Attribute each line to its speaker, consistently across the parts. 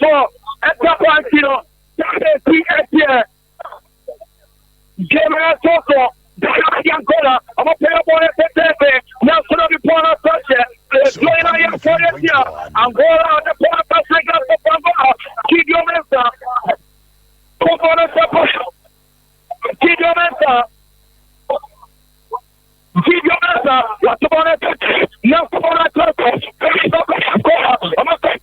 Speaker 1: for Epapantino, P.S. General Toto, Angola, I'm a player boy at the National Report Project, Join Korea, Angola, the Port of Angola, Gideon Mesa, Component Gideon Mesa. Give your answer. What about it? Now, come on, I'm a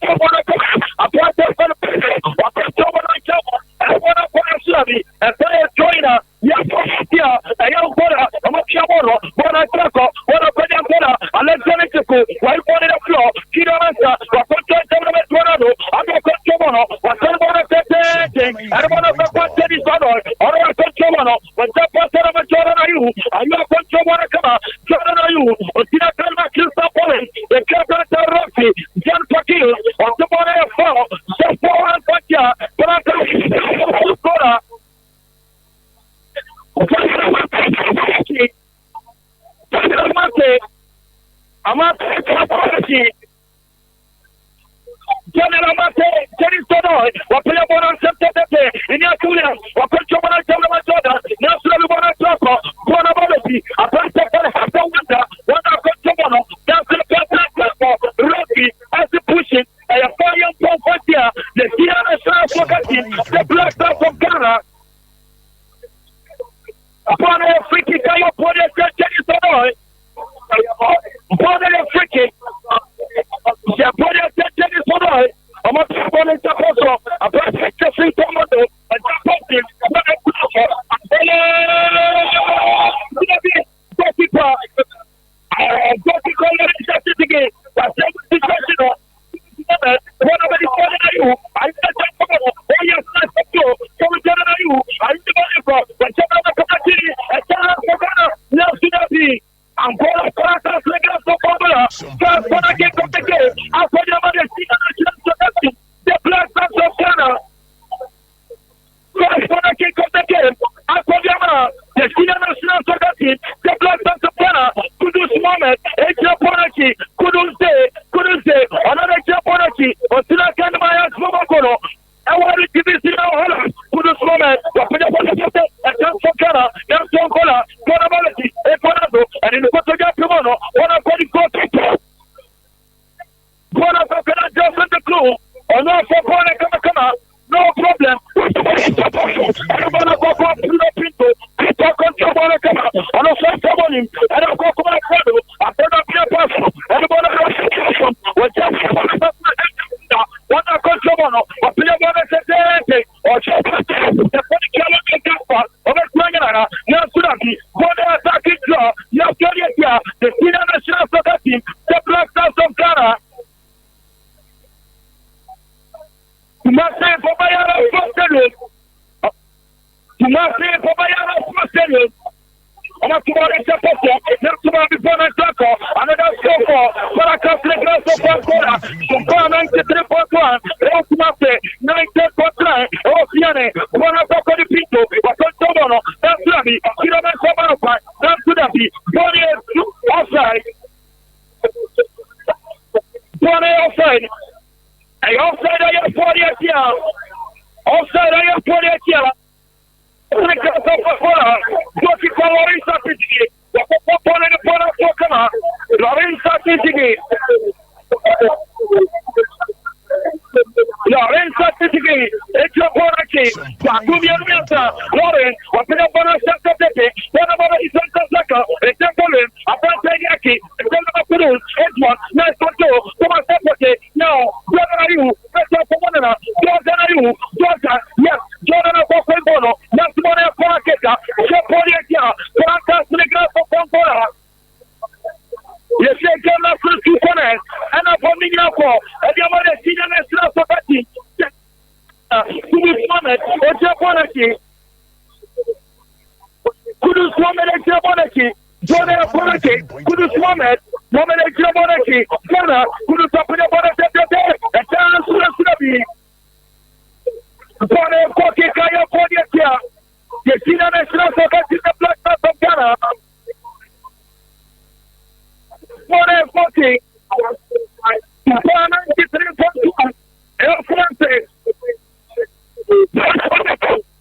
Speaker 1: say,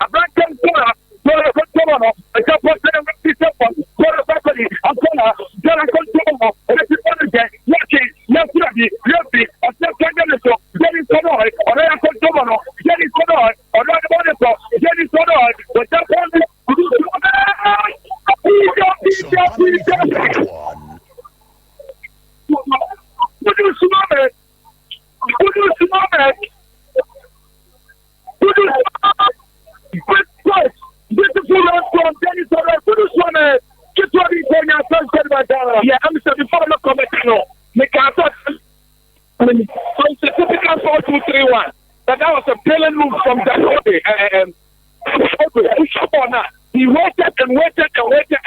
Speaker 1: a black can go up, go to the tomorrow, a couple of them, go to the family, I'm gonna go tomorrow, and if you want to get, yesterday, a second so, Jenny Sonoy, or I am tomorrow, Jenny Sonoy, or not about it, Jenny Sonoy, but that one. Yeah, I'm saying before I come back, make a so it's a typical 4-2-3-1. That was a brilliant move from Dangote. He waited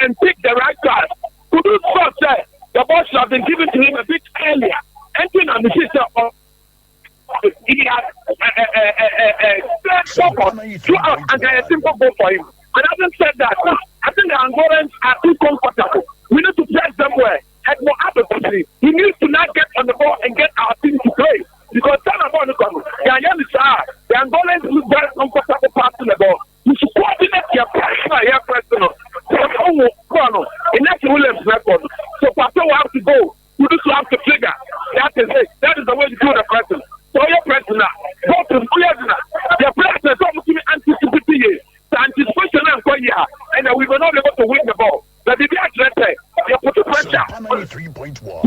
Speaker 1: and picked the right card. Kudus first said the ball should have been given to him a bit earlier. Entering on the system, he had throughout and a simple goal for him. And having said that, I think the Angolans are too comfortable. We need to press them well. And more advocacy. He needs to not get on the ball and get our team to play. Because the Angolans look very comfortable passing the ball. You should coordinate your personal here, personal. In that Williams record. So Pato will have to go. You just have to figure. That is it. That is the way to do the person. So your personal. Go to your personal. Don't give me anticipation. The anticipation and go here. And we will not be able to win the ball. But if you are threatened, you put the pressure. 93.1.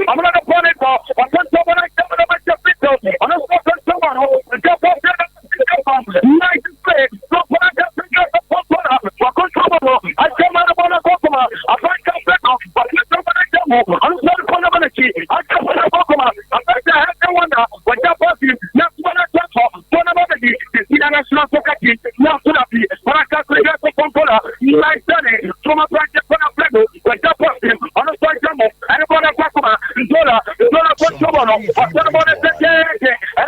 Speaker 1: I'm not a point ball. I'm not someone I come to my capital. I'm not someone who jump off the nice play. No point I can pick up the phone. I come out of a customer. I find come back off, but you don't want to come. I'm not a point of a key. I come out of a customer. I bet I have no wonder when you're passing. That's what I talk for. One of the international soccer team. Now, to the but I can't play that for Concola. Like Danny from a practice for a play. When you're passing on a side jump, and about a customer. Zola, Concola, or Sonabona, and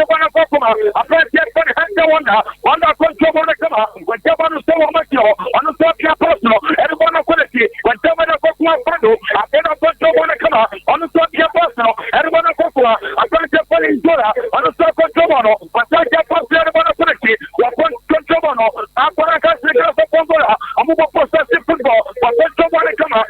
Speaker 1: about a customer. I bet you for the hand wonder. Wonder Concola, come on. When you're on the store, on the top your personal, and about a quality. When you're on a customer, I bet a Concola, come on the top your personal, and about a customer. I bet you for the Zola, on the top Concola, but I can't pass the other quality. You're Concola, I'm going to catch the girls of Concola. I'm going to possess football, but Concola, come on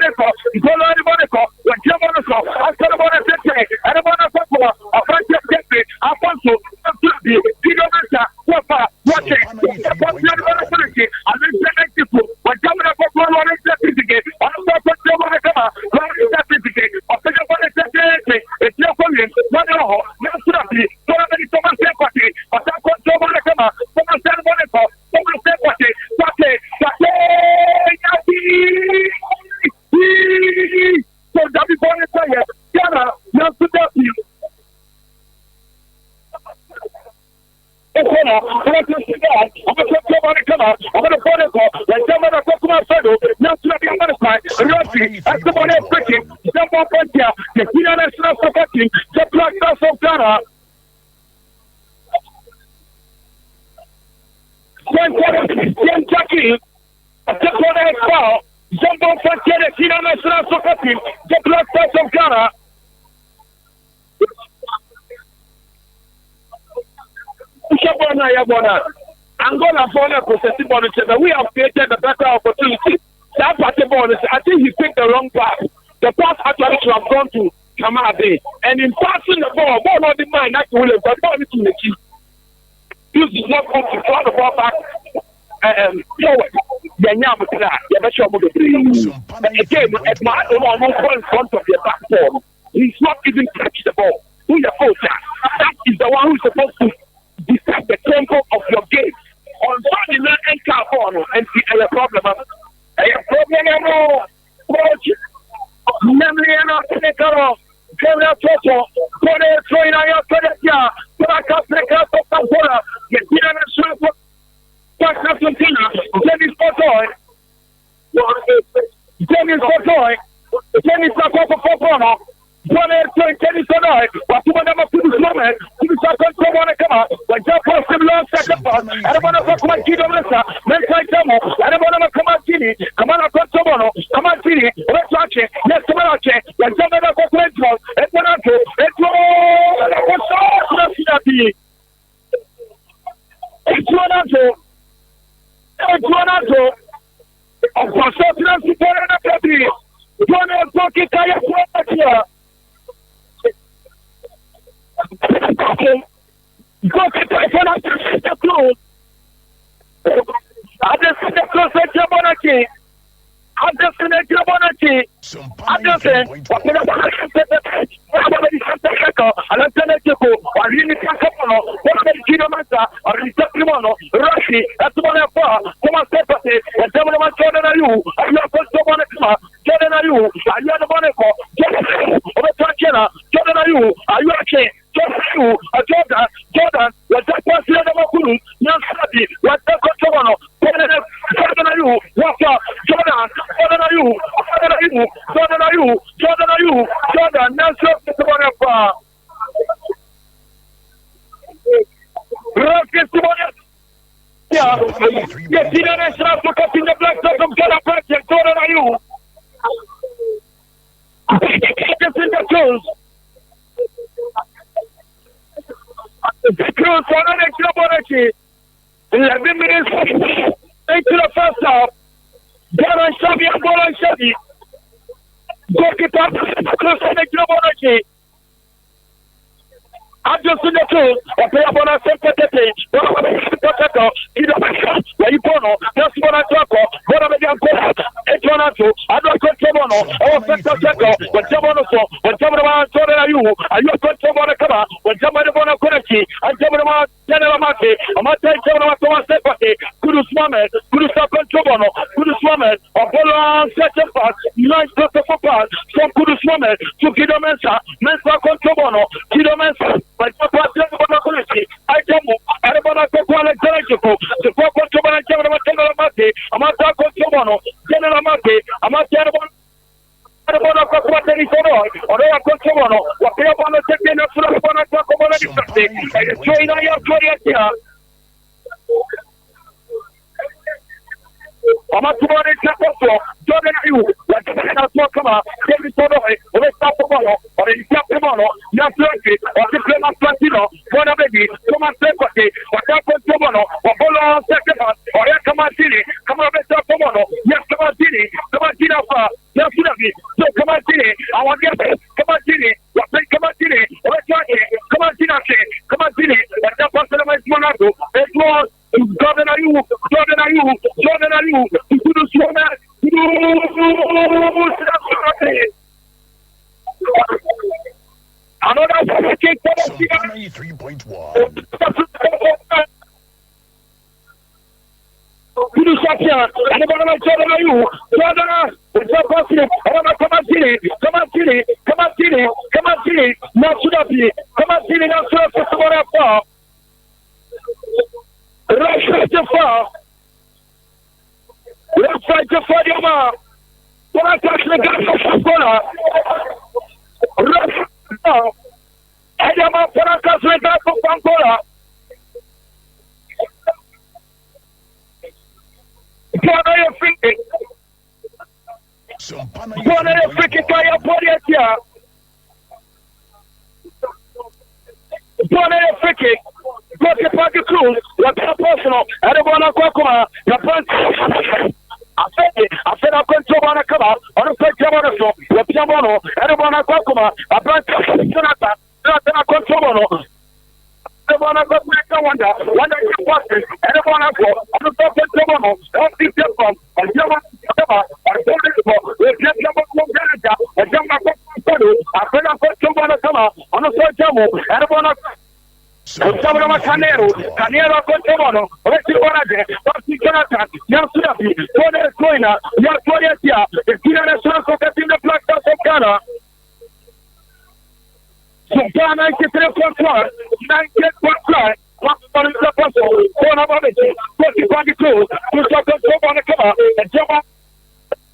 Speaker 1: the phone. Zola, anybody call. When you're on the show, I'm going to go to the city, and about a Concola, I can't get it. I want to be watching. I live the next people. When coming up with one certificate, I'm not going to come out. Certificate, or pick up on a certificate. It's not for me. Not at all. Not to be. So I'm going to come and say party. But I'm going to come out. Someone said one of them. Someone said party. So that before I say it, Ghana, not to tell you. I'm going to come out. I'm going to put it up. Like someone to come out. Now, to be on the side, Rossi, as the one breaking, jump up on here. The international soccer team, the Black Stars of Ghana. Jackie, the corner is foul. Jump up on here, the international soccer team, the Black Stars of Ghana. Angola for possessive ball, we have created a better opportunity. That party ball, I think he picked the wrong pass. The pass actually should have gone to Kamade. And in passing the ball not the mind, that's Williams, but ball is in the key. This is not going to throw the ball back forward. Again, at my own in front of your back ball, he's not even touched the ball. Who your coach? That is the one who's supposed to decide the tempo of your game. On Sunday night, and California, and see a problem. A problem, coach. Nemliano, Nekaro, Gabriel Toto, Kone, Troina, Kodetia, Paraka, Seka, Tokapola, Yetina, Supo, Pascatina, Dennis Potoy, Dennis Potoy, Kenny Sonoy, but you want to do this moment, you want to come out, when you post him long second pass, I don't want to talk about Kido Lissa, Mentai Tamo, I don't want to come out, City, Kamana Kotomono, Kaman City, Retrache, yes, Kamanache, and Jamana Kotomo, and Monaco, and Toronto, of course, Jordan, was that was the other one? Yansadi, was that Jordan,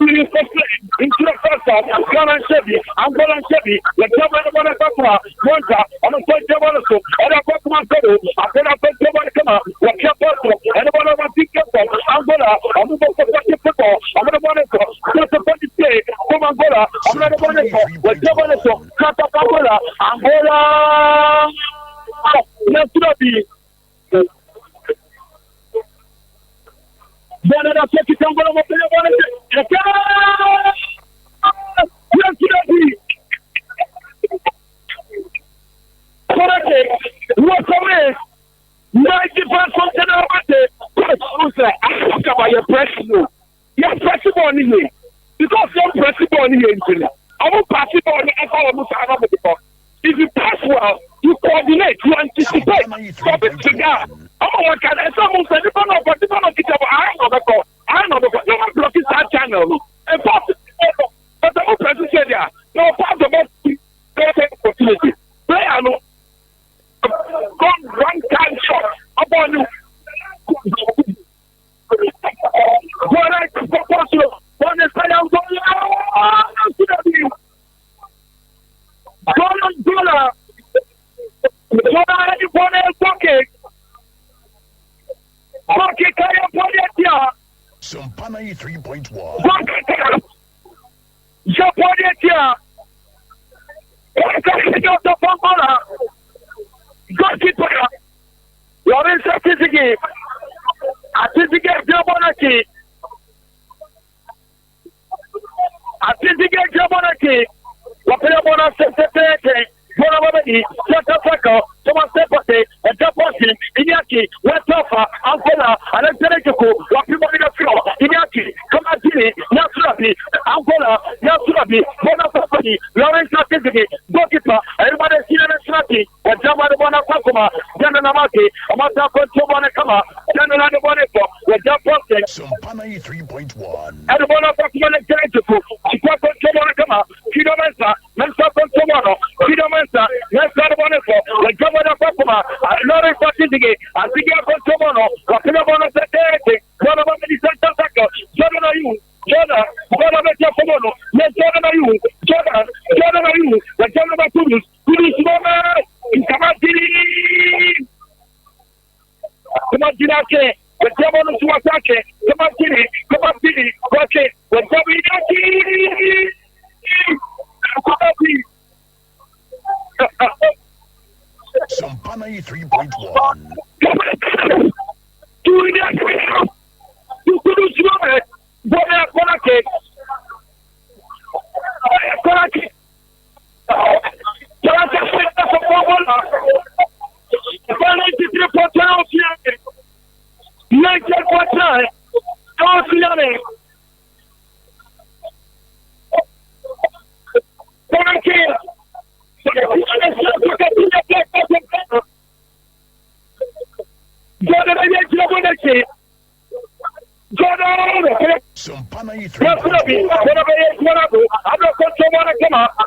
Speaker 1: into the first half, Ghana and Chevy, Angola and Chevy, the German one at Bakuma, Monta, on the first German, and a Bakuma Peru, after a first German come out, what kept us, and one of our big Angola, I'm the most of football, I'm the one just a funny play from Angola, I'm not the one what German is, Kata Angola, Angola, let's be. Bwana Seki Angola mapema bwana. Correct. Walk away. 90% of it. I talk about your press no. Your press on here. Because your press on here. I won't pass it on the if you pass well, you coordinate, you anticipate. Stop it together. Oh, my God. Someone said, I know the call. No one blocking that channel. And pass it. But the whole person said, yeah, no, pass the ball. Opportunity. Player, no. One time shot upon you. One night, one is Dollar.
Speaker 2: Sumpana 3.1.
Speaker 1: Goalkeeper. Lawrence Atizigi. Atizigi Jabonaki. Atizigi Jabonaki. Wapelabona Sete. Bonabadi, Saka, Thomas Sepate, and Japosi, Inyaki, Wetofa, Angola, and Teleco, Wapimina Flow, Inyaki, Kamatini, Nasurabi, Angola, Nasurabi, Bonapadi, Lawrence Atizigi, Goalkeeper, everybody seen a Snati, and Jamana Fakuma, Janamaki, Amata Kontobana Kama, Janana Boneco, with Japosi,
Speaker 2: Sumpana 3.1.
Speaker 1: and Bonapakuma and Teleco, Chicago Kama, Kidomesa, Mensa Kontomano, Kidomesa. Let's start on it. The governor of Papa, another party, I think I'm going to Mono, Wakina Bono Security, one of the Santa Saka, Jordan are you, Jordan, one of the Japono, yes, Jordan are you, Jordan are you, the Jordan of Kudus, Kudus Mama, in Kamatini, Kamatini, the Japan of Suatake, Kamatini, okay, the Kamatini.
Speaker 2: Sumpana 3.1.
Speaker 1: You couldn't smell it. Bonake.
Speaker 2: Sumpana 3.1.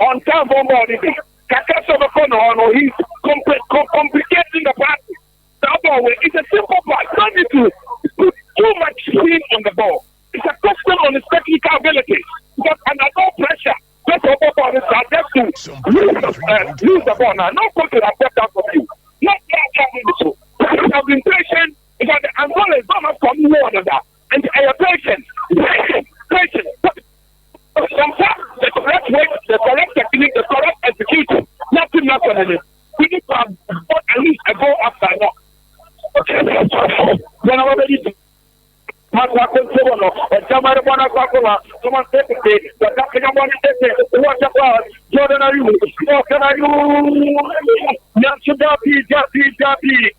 Speaker 2: On time, he's complicating the party. It's a simple part. Don't need to put too much spin on the ball. It's a question on his technical ability. But under no pressure, just over ball is just to lose the ball now. No coach will accept that from you. Not that you have been patient because the Angola is not much from more than that. And your patience. Sometimes the correct way, the correct technique, the correct execution, nothing after no. Okay, then I already. Masakono, and somebody want to talk someone said it, but that's the one that what about Jordan are you? What can I do? Yapi.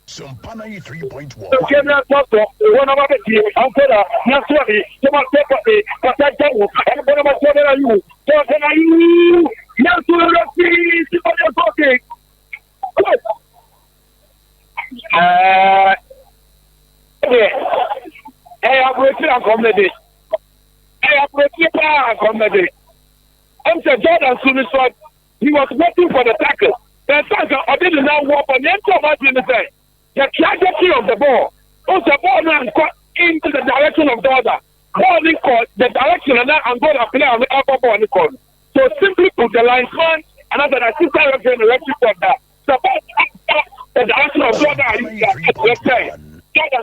Speaker 3: Sumpana 3.1.
Speaker 2: Okay, now talk one of the team, Alpera, Naswadi, someone said it, but I tell you, and one of my Jordan are you? Jordan are you? Yasuri, talking. Hey, I'm waiting on comedy. I'm saying Jordan Smith said he was waiting for the tackle. The tackle, I didn't know what, but then so much in the thing. The trajectory of the ball was the ball now into the direction of the other. Ball in court, the direction, and then I'm going to play on the upper ball in the court. So simply put the linesman, and as an assistant referee in the referee for that. The ball, the direction of the other, let's say. Jordan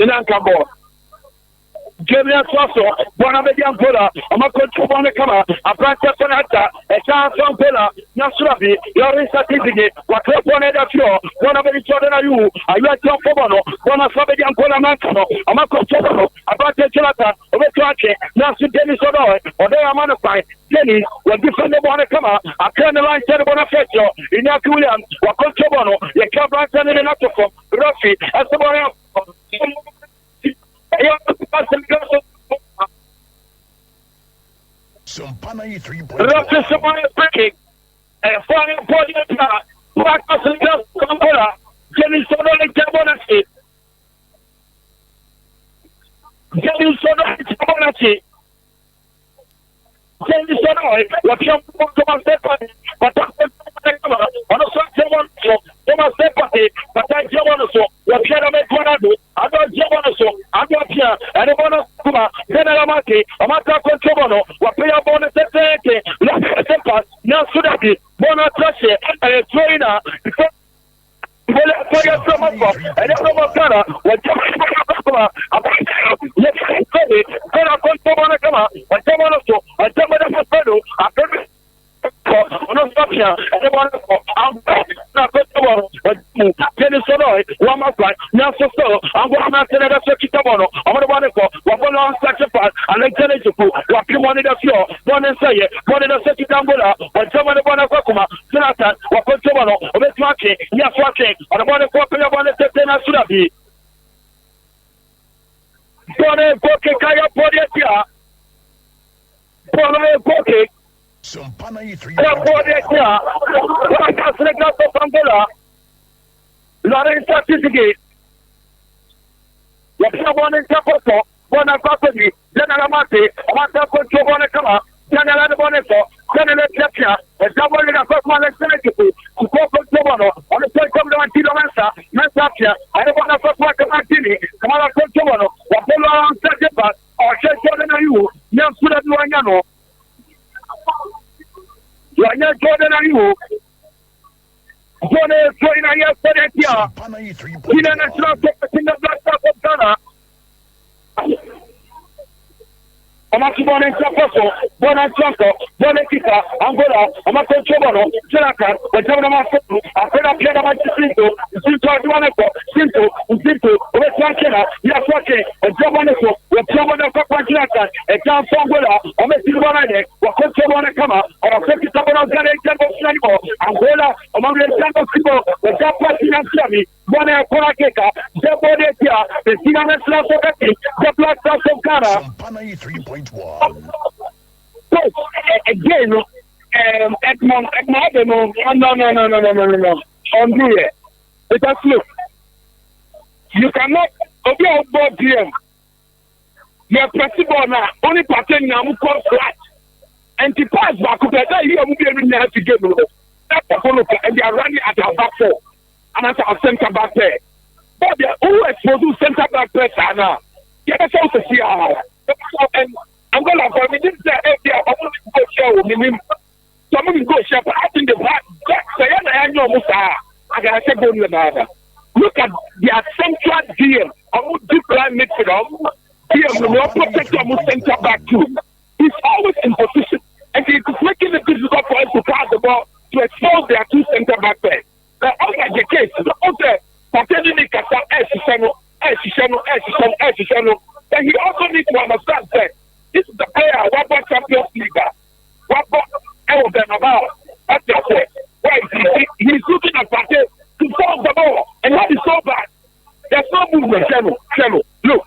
Speaker 2: and Cabo. Gabriel Soso, one of the young Pola, a Makoto Bonacama, a Pranta Sonata, a chance on Pola, Nasrabi, your certificate, what one of the floor, one of the children are you, are you at your Pobono, one of the young Pola Mancano, a Makoto, a Pranta Sonata, a Vetuache, Nasu Dennis Odoy, or they are modified. Dennis will defend the Bonacama, a Colonel Line Bonafetio, Inak Williams, Wakoto Bono, the Cabran and Natofo, Ruffy, as the boy.
Speaker 3: Sumpana 3.1.
Speaker 2: Ruffy, someone is breaking. And falling podium, Marcus and Gus Campola, Jenny Sono and Cabonati. Jenny Sono and Cabonati. Jenny Sono, what you want to say, but on a certain Thomas Sepati, but I don't want to so. What can I make one I do? I don't want to so. I don't care. And I want to come out. Then I'm at it. I'm at the control. What we are born at the same. Look at the past. Now, so that is Bona Trashe and a trainer. I don't know what Ghana. What
Speaker 3: Sumpana 3.1.
Speaker 2: Lawrence certificate. What someone in Tapoto, one of Papadi, General Mate, one of Bonacama, General Boneto, General Chapia, and someone in a Pokemon executive to Coco Tobono, on the point of the Antino Mensapia, and one of Pokemon, Kamala Tobono, Apollo Sajepa, or Jordan you, young Sudan Luangano. You are not Jordan are you. Jordan is going on your second year. In a national in the Black South of Ghana. Amakibone Chaposo, Bonachanko, Bonekita, Angola, Amako Chobono, Chelakan, Wajana Masotu, Apena Piana Machisinto, Sinto Aduaneko, Sinto, Westwakena, Yaswake, and Joboneso, with Chobona Papakan, and John Fongola, Omesilwane, Wakotobona Kama, or a 50 Tabona Zaneko, Angola, among the Santo Sibo, the Japan Sami, Bona Polakeka, Zebodetia, the Sinama Slasokati, the Black South of Ghana.
Speaker 3: 3.1.
Speaker 2: So, again, Edmond, no. Undo it. Because look, you cannot, be on board DM. You're possible now, only pattern now, who call flat. And to pass back, you will be able to get that's the follow, and they are running at our back four. And that's our center back there. But they're always supposed to center back there now. Yeah, that's also see how. And I'm going to for me, this is the idea. I'm going to go share with me. So I'm going to go share, but I think the black, so I know Musa. I got to go to another. Look at their central DM. I'm going to deep line midfield. DM, no protector, I'm center back too. He's always in position. And it's making it difficult for us to pass the ball to expose their two center back there. like the case. Okay, Pateni Kasa Eshisano, then he also needs to understand that this is the player what bought Champions League. What bought about? That's your point. Why he's looking at Pate to solve the ball, and that is so bad. There's no movement, Channel. Look.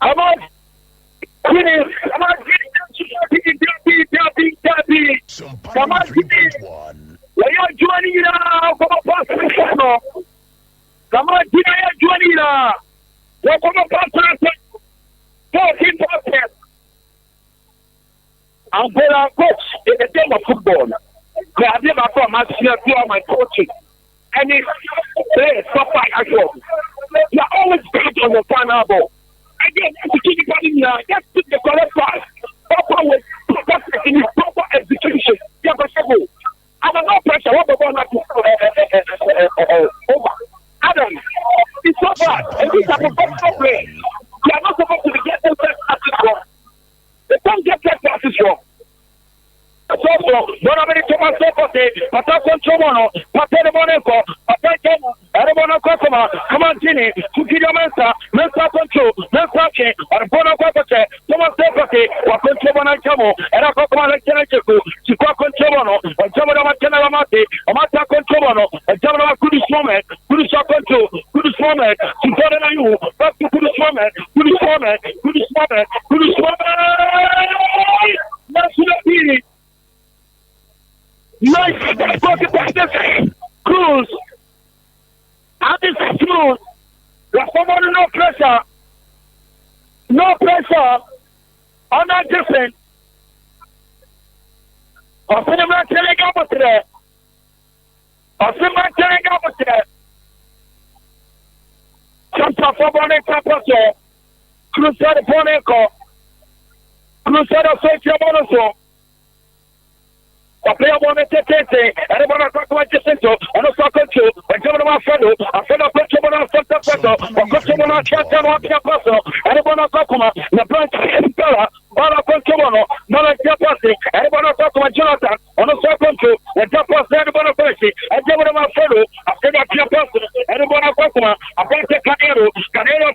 Speaker 2: I'm on getting. Come on, we are joining now. Come on, joining now. Come on, 14%. I'm going to coach in the game of football. I did my form, I see my coaching. And it's so far as well. You're always back on the final ball. Again, just put the correct pass. Proper way, proper execution. You have to go. I don't know pressure. What about over? Adam, it's so bad. And these are professional players. They are not supposed to be getting first passes wrong. They don't get first passes wrong. So, Bonamini Thomas Sopote, Patako Chomono, Patene Monaco, Patako, Arabona Cosoma, Comantini, Tukidio Mensa, Mensa Concho, Mensache, Arbona Copote, Thomas Sopote, Waconchomona Chamo, Aracoma Lecheneku, Chico Conchomono, or Chamona Chanamati, Amata Conchomono, and Chamona Kudus Moment, Kudus Concho, Kudus Moment, Chicorana you, back to Kudus Moment, Kudus Moment, Kudus Moment, Kudus Moment, National nice, Cruz. And this is Cruz. There's somebody no pressure. On that different. I'm telling about today. Chanta Fabone Capasso. Cruz said a Poneco. Cruz said a social monoso. The player wanted to take it, and everyone talk about the center, and also control, and come on, fellow, and fellow control on Santa Pedro, or control on Chanta, and everyone talk about the branch of Bella, Bala Control, Mala Japasi, and everyone talk about Jonathan, on the control, and Japas, and everyone Percy, and everyone fellow, after that Japasi, and everyone talk about a branch of Canero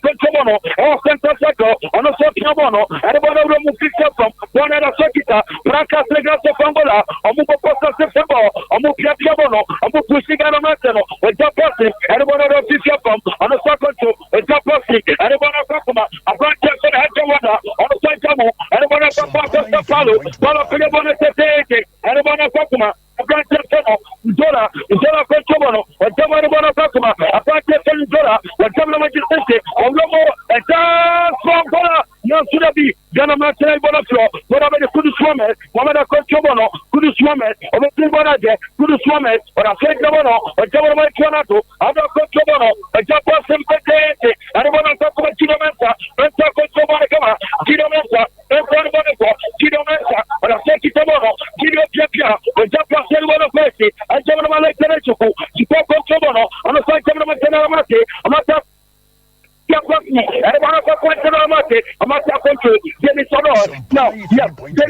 Speaker 2: Control, or Santa Pedro, on the Sotiamono, and everyone will move from one and a Sokita, Brancas Legas of Angola, Amu posta September, Amu Piapiamono, Amu Pusigano Matano, a Japasi, and one of the Fiapam, on the second two, a Japasi, and one of Kakuma, a branch of Hajawada, on the Santamu, and one of the Palo, one of the and one of Kakuma, a branch of Zola Conchomono, a Jamana Kakuma, a branch of Zola, a Jamana Majesty, or Lomo, a dance from Bola, no Sudabi, Ganamata Bonaflo, whatever the Kudus woman, Wamana Conchomono, Kudus woman, or the Timbonade, Kudus woman, or a Saint Gamono, or Jamana Chonato, other Conchomono, a Japan Simpete, and one of the Chinomenta, Mensa Conchomono, Chinomenta, and one of Chinomenta, or a Saint Gamono, Chino or Japan Selwana Percy, and Jamana Lechenechuku, Chico Conchomono, on the Saint Jamana Tenamati, Amata. Now, there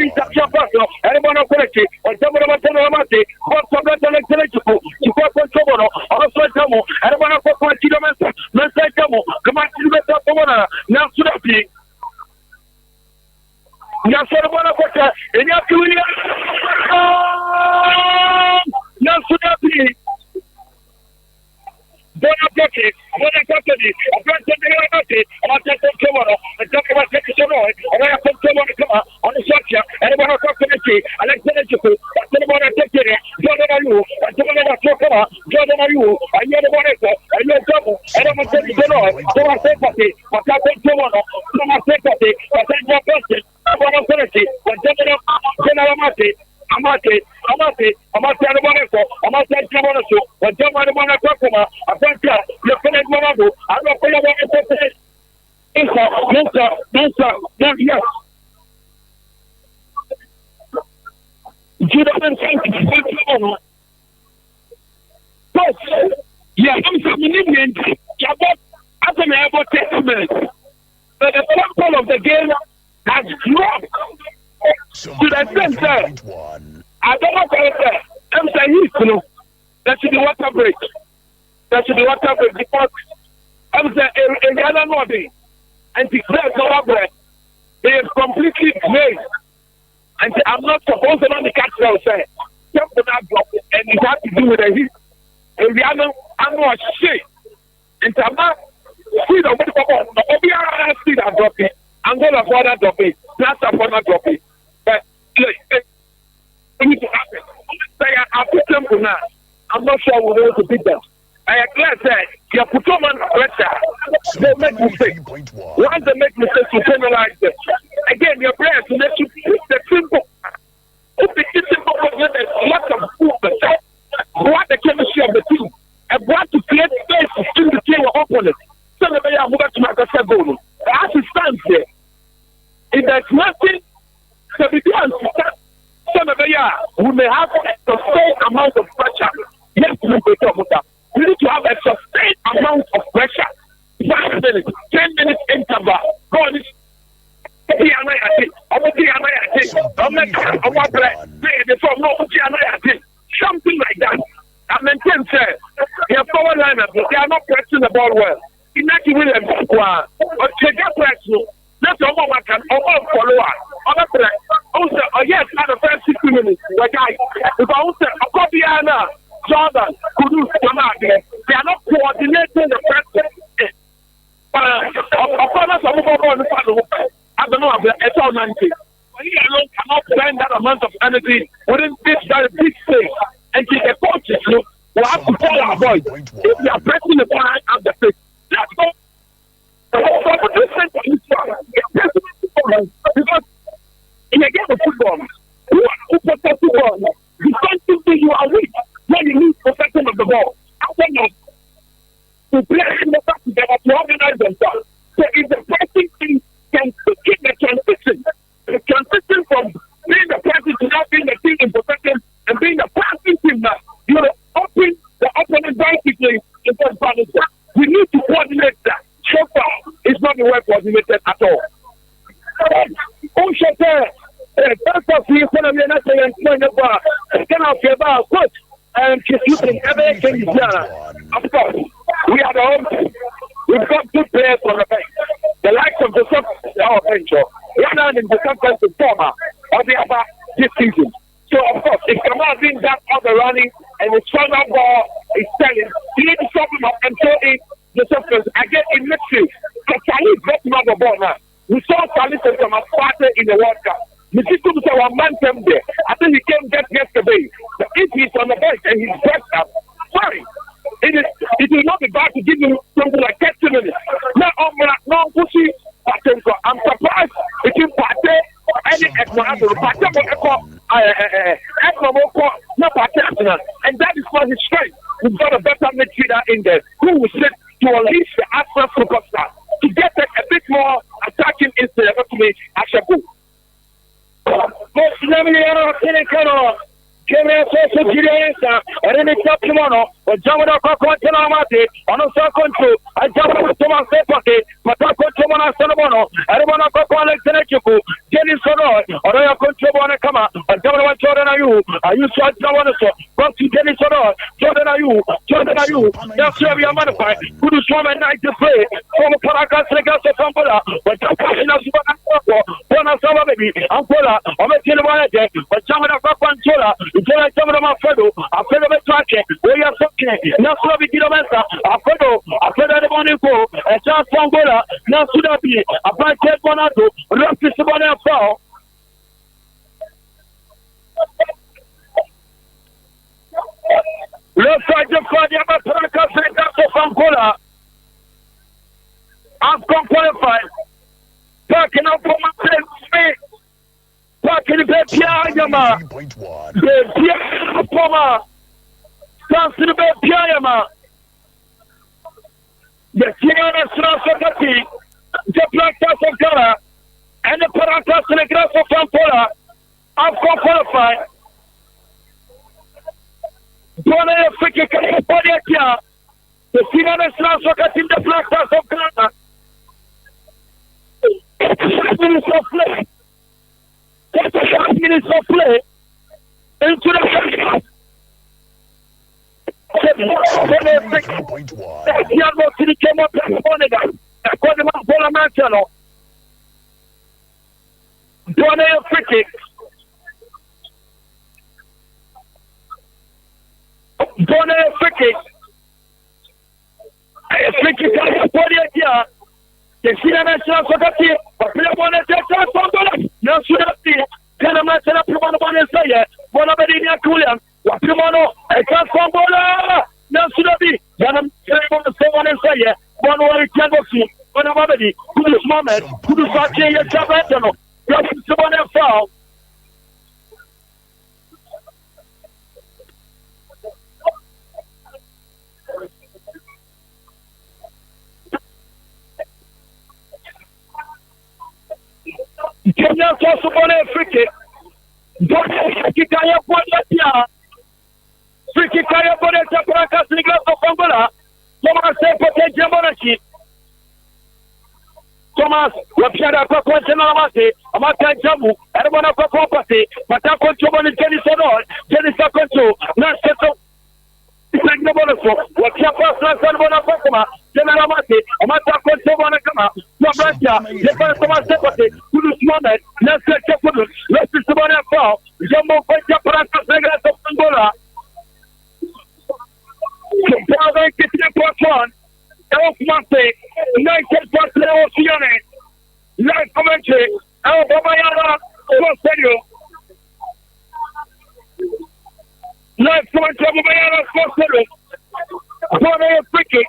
Speaker 2: is a Chapasso, and one of Percy, or Jamana Tenamati, what's on the Lechenechuku, Chico Conchomono, also Jamo, and one of the Chinomenta, Mensa Jamo, come on to the Meta, now Sudapi. Nasarabana Kota, and Yakulia Nasudapi. Bonaparte, a branch of the Ramati, and I take tomorrow, and talk about Tekisonoi, and I have tomorrow on the structure, and I want to talk to the tea, and I said to you, but the one I take it, Jordan Ayu, and Jordan Ayu, Jordan Ayu, and you're the one and you're double, and I'm going to take it on, so I say, but I take tomorrow, so I say, but I take your person, I'm going to finish it, but General Mati. Amate, Alamoneco, Amate Camonaso, but German Monacoma, a French, the Philip Monado, I don't feel about it. Yes. Judah and yeah, I'm coming as an airport testament. But the temple of the game has dropped.
Speaker 1: To the extent that I don't know what I'm saying, there should be water break. There should be water break because I'm saying a other body and declare over they are completely glazed. And I'm not supposed to know the catch say jump to that block and it has to do with the heat. And I'm not shit. And I'm not see the way to see that drop it. I'm going to afford that drop it. That's upon that drop it. But look, it needs to happen. I put them to now. I'm not sure we're going to beat them. I am glad that you put them under pressure. They make mistakes. Once they make mistakes, you penalize them. Again, your players, you let you put the simple. If the simple was there's lots of movement. What the chemistry of the team. And what to create space in the team of opponents. So the way I move to my goal. As it stands there, if there's nothing to be done, we may have a sustained amount of pressure. Yes, we need to have a sustained amount of pressure. 5 minutes, 10 minutes interval. God is something like that. I maintain, sir, your forward lineup, they are not pressing the ball well. Inaki Williams, or Cheja Press, that's all I can, all follower. Also, yes, not the first 60 minutes. If I was a Kobiana, Jordan, Kudu, they are not coordinating the press. I don't know, it's all 90. He alone cannot spend that amount of energy within this very big space. And the coaches will have to call our boys. If they are pressing the ball at the face, that's all. Because in a game of football, who protect the ball, you can't think you are weak when you need protection of the ball. After that, to play in the back together to organize themselves. So if the pressing team can keep the transition from being the pressing to not being the team in protection and being the passing team now, you will open the opponent very quickly in terms of that. We need to coordinate that. So far, it's not well coordinated at all. That's what we want to say and point about. Cannot be about coach and keeping everything done. Of course, we are the home team. We've got good players on the bench. The likes of the our bench, we are not in the conference of former or the other this season. So, of course, if Kamal brings that other running and the stronger ball is selling, you need to stop him up and throw in the substance. Again, in midfield, Katali is getting on the ball now. We saw Salis and Thomas started in the World Cup. The system said one man came there. I think he came just yesterday. But if he's on the bench and he's dressed up, sorry, it will not be bad to give him something like 30 minutes. Now, I'm pushing. I'm surprised between Pate and and that is not his strength. We've got a better midfielder in there who will sit to unleash the Arsenal superstar to get a bit more attacking instinct to me as a book. Kemia Sosa Giriasa, and in Tapimono, or Jamada Contelamati, on a second two, I jump with Thomas Sepake, Patako Tomana Solomono, Arabana Coco Alexanechiku, Jenny Sonor, or I control Kama, and Jamana Jordan Ayu, I use Jamana, come to Jenny Sonor, Jordan Ayu, that's where we are modified, who do swim at night to play, from Caracas, Regasa Kampola, but Tapina Subana, Bonasama baby, Ampola, or Metilwana, but Jamana Controla. Jela Jamana Mafedo, Afedo Betrake, we are talking, Nasura Vigilomenta, Afedo the Monico, and Charles Fongola, Nasudabi, Abai Bonato, Rafi Sabana Fall. Let's fight the Friday of Africa, Senator Fongola. I've come qualified. Parking up for my place. Parking the Piayama, the Piayama, Sansi the Piayama, the Tiana Strasakati, the Black Tass of Gara, and the Paratas and the Grass of Pampola. I've qualified. Bona Africa, California, the Tiana Strasakati, the Black Tass of Gara. 45 minutes of play into the first half. Thomas, Wapshada Paquan Amate, Amata Jamu, Arabana Papati, Matako Chobani Jenisa Conto, Nasato, Wapshapa Salvana Pakama, Generamate, Amata Conto Wanakama, Nabraja, the Thomas Sepati, Kudus Monet, Nasa Chapudus, Leslie Sabana Fall, Jumbo Pacha Paraka Sagas of Angola. Brother, get to the one. Elf Mate, United Partner Oceanic, Live Commentary, El Babayana, Rosario, Live Commentary, Babayana, Rosario, Corner of Cricket.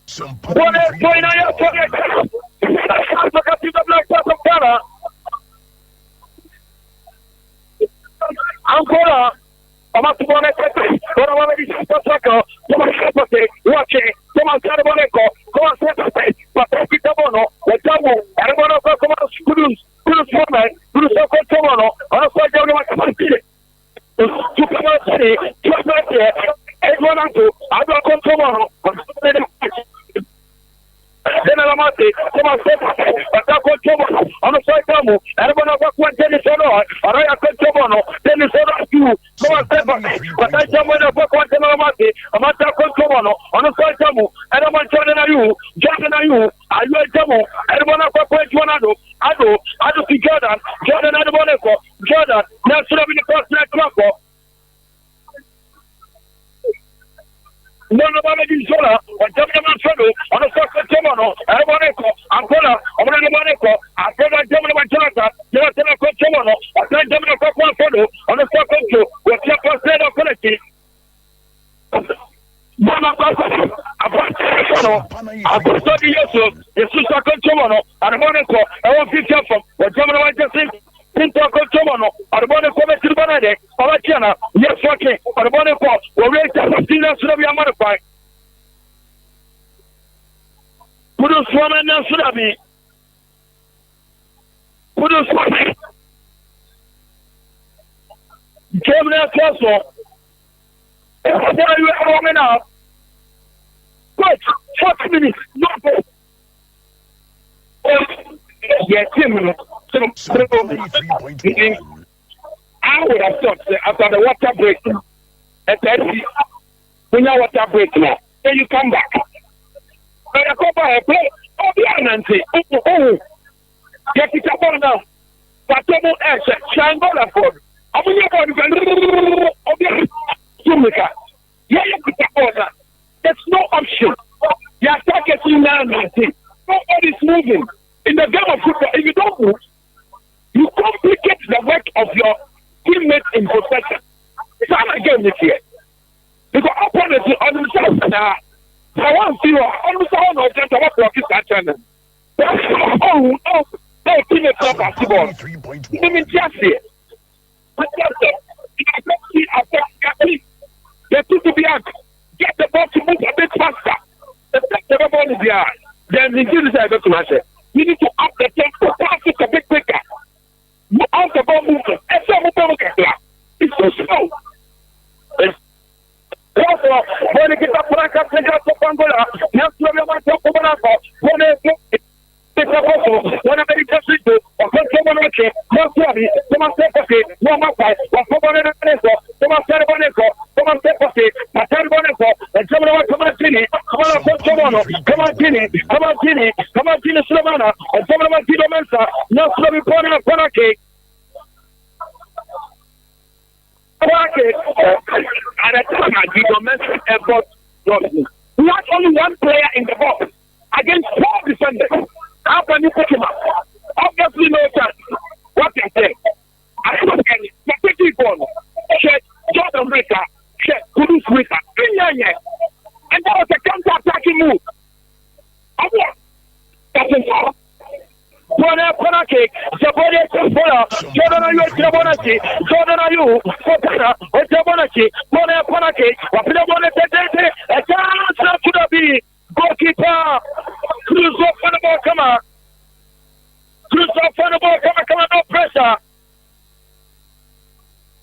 Speaker 3: Sampana 3.1.
Speaker 1: Ancora, Amatubone, watch it, Thomas Caraboneco, Thomas Sepate, Patrick Tabono, the Tabu, and one of the Thomas Kudus Woman, Kudus Tomono, on a side of the City, everyone unto, I don't come tomorrow, Generamate, Thomas Sepate, Patako Tomono, on a side of everyone of the Dennis Honor, Araya Tomono, Dennis Honor, you, Thomas Sepate, but I jump when I walk on Generamate, Amata Tomono, on a side of and I'm Jordan you, are you a demo? Everyone of the Juanado, Ado, Jordan Adamoneco, Jordan, now should have been the first night club. No, Zola, or German Fellow, on a second Tomono, Araboneco, Angola, Omoneco, Angola, German Jonathan, Jonathan Tomono, or German Fellow, on a second two, with Japan State of Quality. Mama Papa, I've studied yourself, the Susan Tomono, Araboneco, I won't be careful, or German Jonathan. Pinto Tomono, Arbone come Silvanade, Palaciana, yes, okay, Arbone Pop, or raise the Stina Slavia modified. Pudus woman and Sulabi. Pudus woman. German Castle. There you are long enough. Wait, 40 minutes, not bad. Yes, 10 minutes. I would have thought after the water break, and then when your water break now, then you come back. But I come by a play, oh, get it up on now. But double S, Shangola for. I mean, you're going to yeah, you put that on. There's no option. You are getting now,
Speaker 2: nobody's moving. In the game of football, if you don't move, you complicate the work of your teammates in possession. It's not a game this year. Because opponents on themselves now, I want to see on the no just what to kiss that channel. No teammates of basketball. I mean, just here. But just they took to be out. Get the ball to move a bit faster. The ball is there. Then the team is able to match it. You need to up the tempo, pass it a bit quicker. Out the ball movement. It's so slow. Therefore, when you get up for a couple of Angola, you have to remember to open up. When a very just do, or someone like it, no sorry, someone say okay, no matter, or someone in the Venezuela, someone said Boneco, someone say okay, Matar Boneco, and someone come on Gini, come on, come on Gini, Slovana, and someone like Tito Mensa, no Slovy Pona Ponake. At a time, the domestic effort was not only one player in the box against 12 defenders. How can you pick him up? Obviously, no chance. What they say? I don't know. The pretty ball. Check Jordan Rita. Check Kudus Rita. And that was a counter-attacking move. That's it. Bona Ponake, Zabone Fola, Jordan Ayu, Jabonaki, Jordan Ayu, Fotana, Jabonaki, Bona Ponake, Wapilabone Tete, a chance to the be goalkeeper, Cruz off on the ball, come on. Cruz off on the ball, come on, no pressure.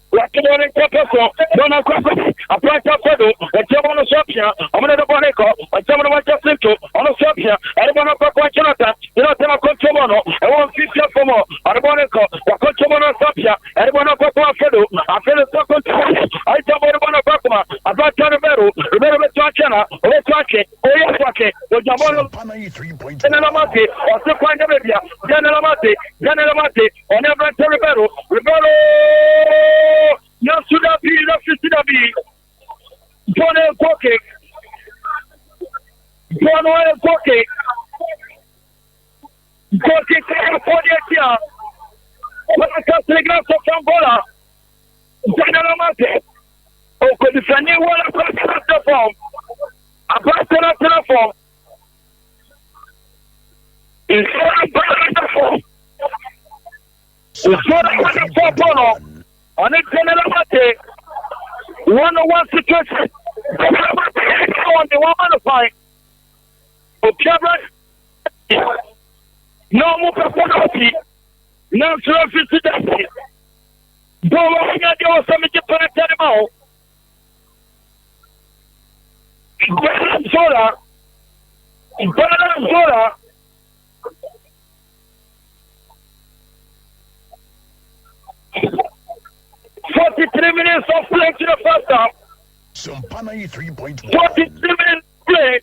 Speaker 2: Wakimone Kokoso, Dona Kokoso, a black Kokodo, a Jabon Sopia, I'm going to Boneco, a Jabon Wajacinto, on a Sopia, and one of Jonathan, you know, Tema Conchomono, and 150 for more, and Boneco, a Conchomono Sopia, and one of Kokodo, I feel a second time, I jump on one of Bakuma, a black Canavero, remember Chachana, Oletake, Oyasake, the Jabon, Generamati, or Sequan Arabia, Generamati, on every Terribero, Rivero. No, should have been, no, should have been. Bonnet Pocket. Bonnet Pocket. Pocket, Pocket, what a telegraph of Angola. General Mate. Oh, could you send me one across the form? A person up to the form. It's a form. It's what I want. On a general matter, 1-on-1 situation. On the one to find. Okay, no more performance. No service to that. Don't worry, I do something to put it anymore. Zola. 43 minutes of play to the first half.
Speaker 3: Sampana 3.1.
Speaker 2: 43 minutes play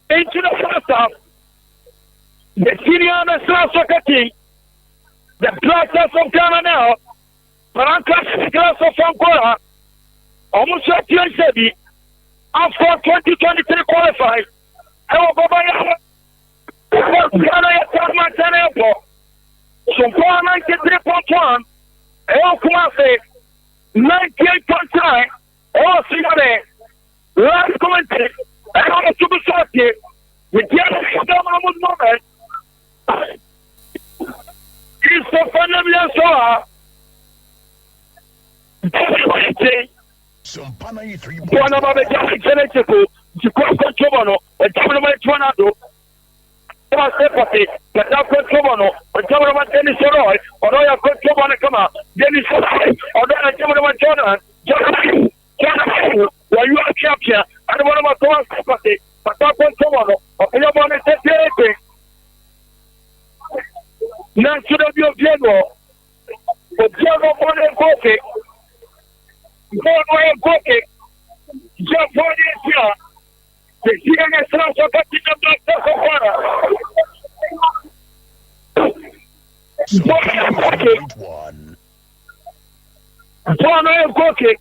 Speaker 2: into the first half. The senior national soccer team, the Blasters of Ghana now, Parancas Class of Angola, almost at UNCB, after 2023 qualified. Ghana at Ghana Airport. Sampana 93.1. Kumase 98.9. Sinare last commentary. To be short here with the moment. It's the fundamental soa.
Speaker 3: Sampana 3.1.
Speaker 2: One of the Genetico, to Cocomono, and Tornado. Sepati, but now Cotomono, or Tomono Dennis Roy, or Royal Cotomono Kama, Dennis Roy, or Tomono Jonathan, where you are champion, and one of my Thomas Sepati, but now Cotomono, or Pilabon Sepati. Now should have your Diego, but Diego Bonnet Pocket, Bonnet Pocket, just for this year. The senior soccer team of Bonnet Pocket.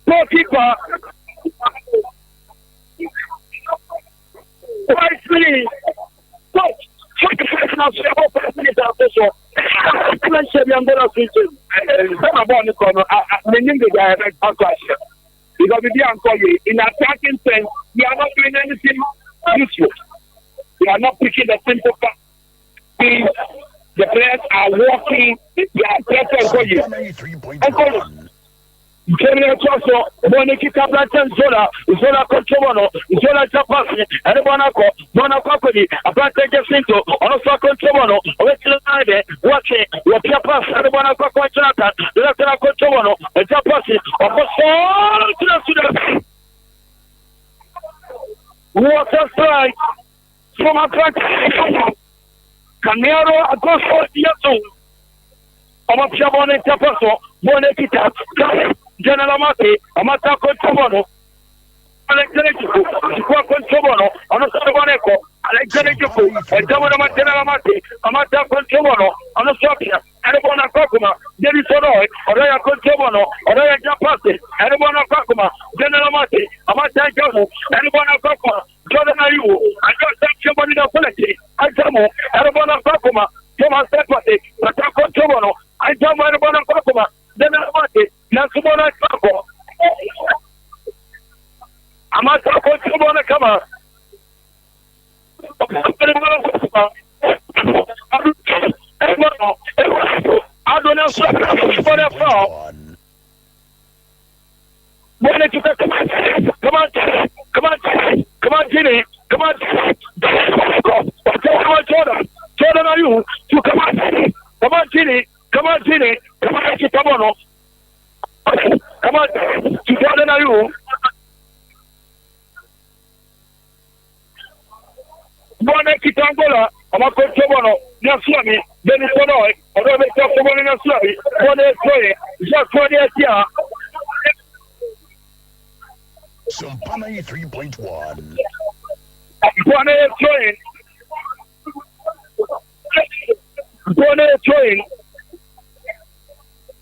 Speaker 2: Goalkeeper
Speaker 1: wisely. But check the first now, so about 5 minutes after so. I'm not sure I'm going to see you. I'm about to come. I'm the guy I'm question. Because we are in attacking sense, we are not doing anything useful. We are not picking the simple fact. The players are walking. They are better for you. General Choso, Boniki Tabatan Zola, Zola Contromono, Zola Japasi, and Monaco, Monaco, Abate Jacinto, also Contromono, Westline, watching what Japas and Monaco Jonathan, the Latina Contromono, and Japasi, of course, water strike from Atlantic. Canero, Agosto, Yasu, Omapshabone Japaso, Bonekita. General Mate, Amata Contromono, Alexander Contromono, Onosoboneco, Alexander and General Mate, Amata Contromono, Onosopia, Arabona Kokuma, Jerry Sonoi, Oraya Contromono, Oraya Japasi, Arabona Kokuma, General Mate, Amata Jamu, Arabona Kokuma, Jordan Ayu, I just sent somebody the quality, I Jamu, Arabona Kokuma, Thomas Sepati, Mata Contromono, I Jamu Arabona Kokuma, General Mate. Nasumona Kako. Amata Kochumona Kama. I don't know for the floor. When did you come on, Ginny, come on, Jordan, are you? You come on, Ginny, come on, come on, to Jordan, are you? Boneki Tangola, Amako Tobono, Nasuami, Benisonoi, Robert Tokobon Nasuami, Bone, just for the idea.
Speaker 3: Sampana 3.1.
Speaker 1: Bone Train.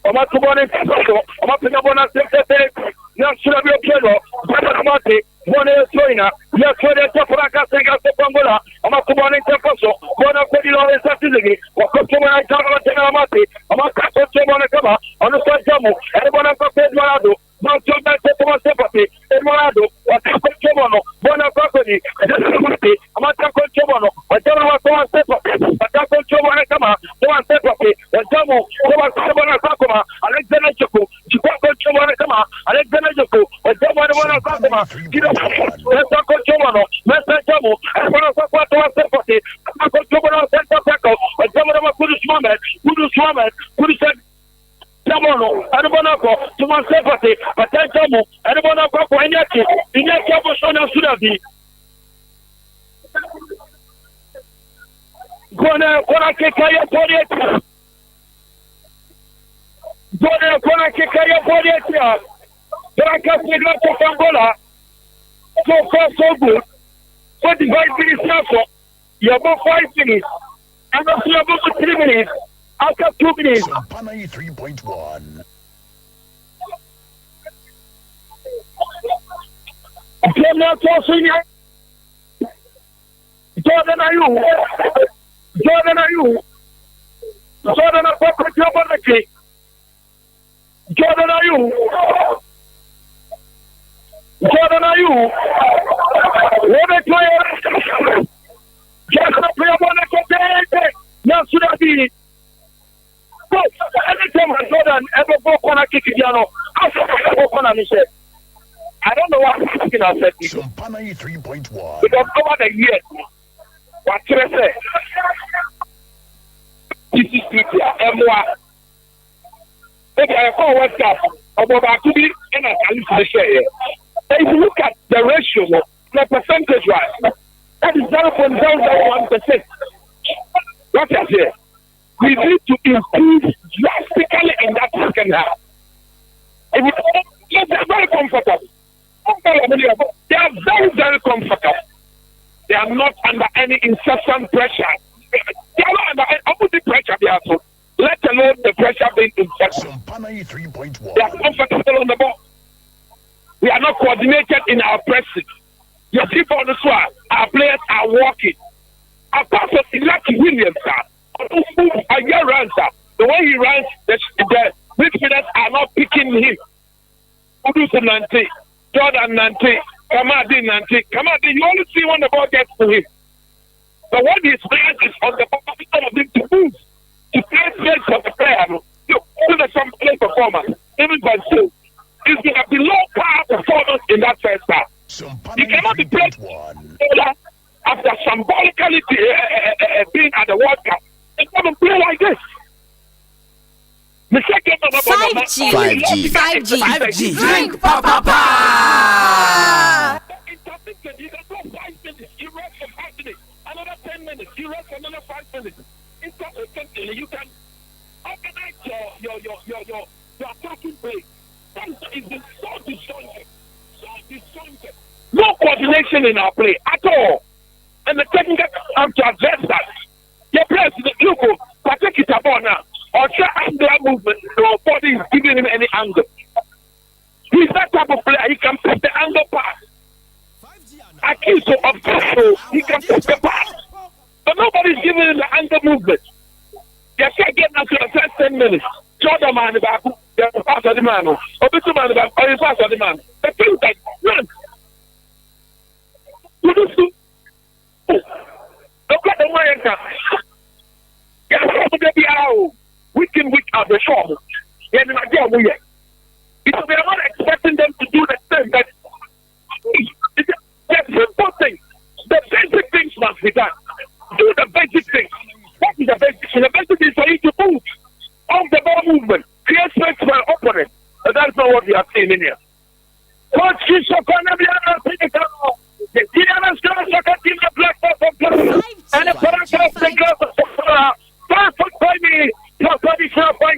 Speaker 1: Amatubone Tasso, Amapinabona Secretary, National Piero, Batamati, Bone Trainer, Yaswede Tafraka Sega Pangola, Amatubone Tasso, Bona Pedilo and Satizigi, or Costumana Taramati, Amakato Monacaba, on the Sanjamu, and Bonaka Pedro. Not so bad for sympathy, Edmorado, or Tacomono, Bonacoponi, Amataco Chomono, or General Sympathy, but Taco Chomonacama, one sympathy, and Jamu, Bonacoma, Alexander Joku, Chicago Chomonacama, Alexander Joku, or Jamana Cosma, Taco Chomono, Mesa Jamu, and Bonacapa sympathy, Taco Chomono, Santa Paco, or Jamana Kudus Woman, Tamono, and Bonaco, to my sympathy, but then Tamu, and Bonaco, Inyaki, Inyaki Abosona Sudavi. Gona Kekaya Podiatia. Gona Kekaya Podiatia. Baraka Seglato Fangola. So far, so good. 45 minutes now. You have about 5 minutes. And also you have about 3 minutes. After 2 minutes.
Speaker 3: Sampana 3.1.
Speaker 1: Jordan, are you? Jordan, are you? Jordan, are you? Jordan, are you? What a player! Jordan, a player, now should I be? Anytime Jordan ever go on a kick, I don't know what I'm thinking of.
Speaker 3: Sampana 3.1.
Speaker 1: Because over the years, what should I say? This is people, if I call what's up, about to be in a share. If you look at the ratio, the percentage wise, that is 0.001%. What I say? We need to improve drastically in that second half. They're very comfortable. They are very, very comfortable. They are not under any incessant pressure. They are not under any opposite pressure. They are so. Let alone the pressure being incessant. They are comfortable on the ball. We are not coordinated in our pressing. You see, for the swag, our players are
Speaker 2: are walking. Apart from Lucky Williams, a year runs, the way he runs, the midfielders are not picking him. Udusu Nante, Jordan Nante, Kamadi Nante. Kamadi, you only see when the ball gets to him. But what he's playing is on the position of him to move, to play space for the player, to do some play performance. Even by so, it's been a below par performance in that first half. You cannot be playing after symbolically being at the World Cup. It's not a play like this.
Speaker 4: 5G. Drink, papa.
Speaker 2: You can go 5 minutes. You rest for 5 minutes. Another 10 minutes. You rest for another 5 minutes. Instantly, you can organize your attacking play. That is so disjointed. No coordination in our play at all. And the technical have to address that. Your president, look, take it about now. Or try angular movement. Nobody is giving him any angle. He's that type of player. He can put the angle pass. Akiso of Castro, he can put the pass. But nobody's giving him the angle movement. You can't get now to the first 10 minutes. Jordan man back, the pass of the man. Or the man back, or the pass of the man. The thing that run. Look at the way week in, week out, the show. We are not expecting them to do the same. But the simple things, the basic things must be done. Do the basic things. What is the basic thing? The basic thing is for you to move. Off the ball movement. Create space for an opponent. But that's not what we are seeing in here. Coach the Indiana's going to suck up in the black ball from Plus. And the Paragraph the glass of 5 minutes. Plus 5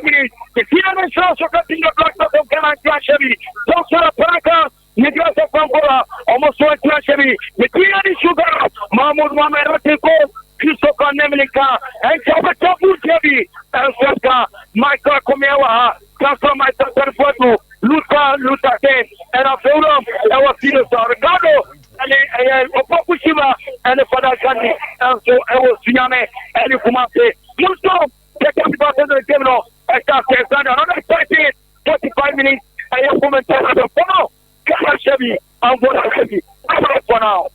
Speaker 2: minutes. The Indiana's going to suck up in the black ball from Ghana Clash Heavy. Don't sell a Paragraph. The glass of Pampora. Almost one Clash Heavy. The Indiana's Sugar. Mahmoud Mohamed Ratiko. Christopher Nemlika. And Chabachabu Heavy. And Saka. Michael Komewa. Transfer Michael Terfotu. Luther Day. And a film. And a Fino Ricardo. And Opokushima and the Father Gandhi, and so I was Siame and Kumase. You saw the captain of the criminal. I can't say another 45 minutes. I have commented on the phone. Chevy, I'm going to Chevy. I'm for now.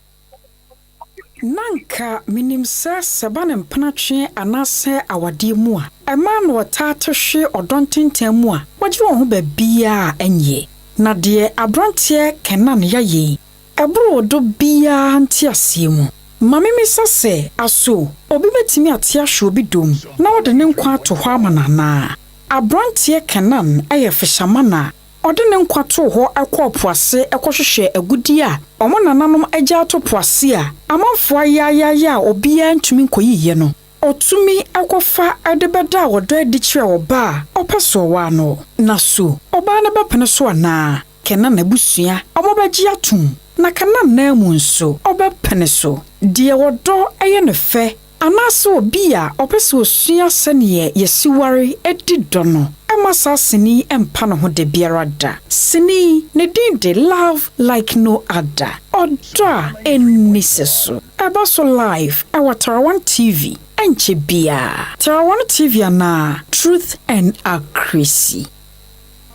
Speaker 5: Nanka minimsa sebanem panatwe anase awade mu a ema no wata hwe odontinten mu a waje won ho ba bia enye na de abrantie kenan yaye ebro do bia ntiasie mu mame misase aso obi betimi atia hwe obi dom na wode ne nkwa to ho amanana abrantie kenan ayefishamana ode ne nkwa to ho akwopoase ekohwehwe agudi a omo nananom agya to poase a amanfo ayaya obia ntumi nkoyiye no otumi akofa adebeda wodo adichire oba opeso wa no naso oba na bepene so ana kenan abusua omobagye atum na kenan na mu nso obepene so de wodo eye ne fe anase obi a opeso osua sene yesiware edido no amasa sini empa no ho de biarada sini ne din de love like no other oda eniseso abaso live awatara1 TV enche bia Tara1 TV ana truth and accuracy.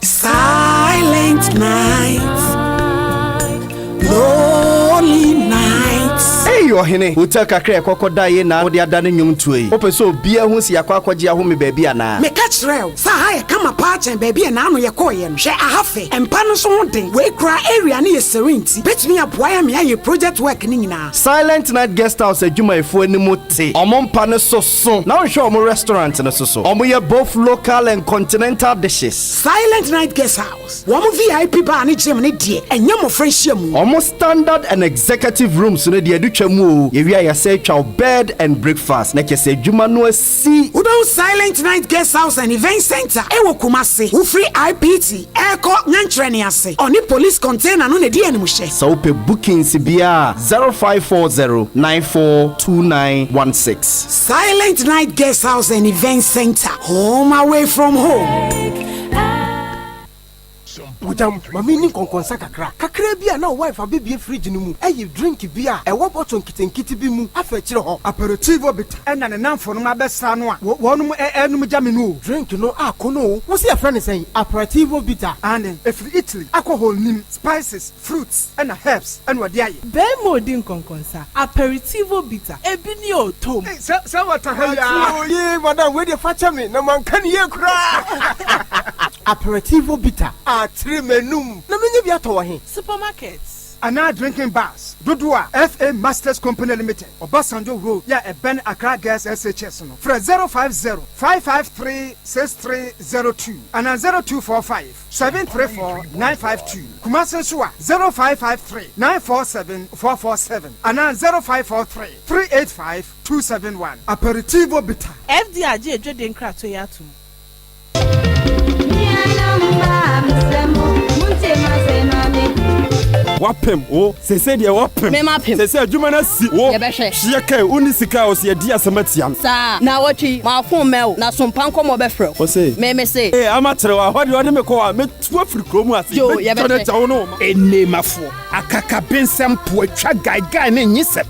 Speaker 4: Silent night, lonely nights.
Speaker 6: Hey, ohene, utaka kre kokoda ye na wode adane nwum tuoi. Opeso bia hu si yakwa akwaje ahome baabi ana.
Speaker 4: Me catch rail. Sa ha ye kama paachen baabi na anu ye koye no. Hwe ahafe. Empa no so hoden. We kra area na ye serenti. Betumi aboa ya me aye project work ni nyina.
Speaker 6: Silent Night Guest House adwumaefo animu te. Omompa ne so. Na hwe omo restaurant ne so. Omo ye both local and continental dishes.
Speaker 4: Silent Night Guest House. Womo VIP bar ni gym ne die. Enye mo friendship mu.
Speaker 6: Omo standard and executive rooms ne de adutwa mu o. Ye wi ya say twa bed and breakfast. Na kese adwuma no asi.
Speaker 4: Udo Silent Night Guest House and Event Center. Ewo Kumasi. Wo free IPT. Eko nyantrene ase. Oni police container no ne die animu hye.
Speaker 6: So pe bookings bia 0540942916.
Speaker 4: Silent Night Guest House and Event Center. Home away from home.
Speaker 7: Wojam, mami ni konkonsa kakra. Kakra bi a na wife abibie fridge ni mu. Eyi drink bi a ewo bottle nkitenkiti bi mu. Afa kire ho.
Speaker 8: Aperitivo bit. Ena ne namfo no abesa no a. Wonum enum jame no.
Speaker 7: Drink no akono. Wo se afra ne sen aperitivo bitter.
Speaker 8: And if Italy, alcohol nim, spices, fruits, and herbs, and what they
Speaker 9: Bemo din konkonsa. Aperitivo bitter. Ebi ni o tom.
Speaker 8: Say what the hell?
Speaker 7: Oh yeah, madam, where the facha me? Na man kan ye kra. Aperitivo bitter. Trimenum. Na menye bi ato he.
Speaker 9: Supermarkets.
Speaker 8: Ana drinking bars. Dodua FA Masters Company Limited. Obasanjo Road. Ya e Ben Accra Gas SHS no. Fra 050-553-6302. Ana 0245-734-952. Kumasi Suwa 0553-947-447. Ana 0543-385-271. Aperitivo bitter.
Speaker 9: FDRJ Ejode Nkrato Yatum.
Speaker 10: Wapem o sese de wapem
Speaker 11: me mapem
Speaker 10: sese adwuma na si wo hye kai uni sika o se di asamatiam
Speaker 11: sa na watwi ma fon mel na sompan komo be frɛ
Speaker 10: o se
Speaker 11: me say
Speaker 10: amatere wa hode me ko a me tu afiri kromu ase
Speaker 11: yo ye be
Speaker 10: tawo no
Speaker 6: enemafo akaka bensem po atwa gaigai ne nyisem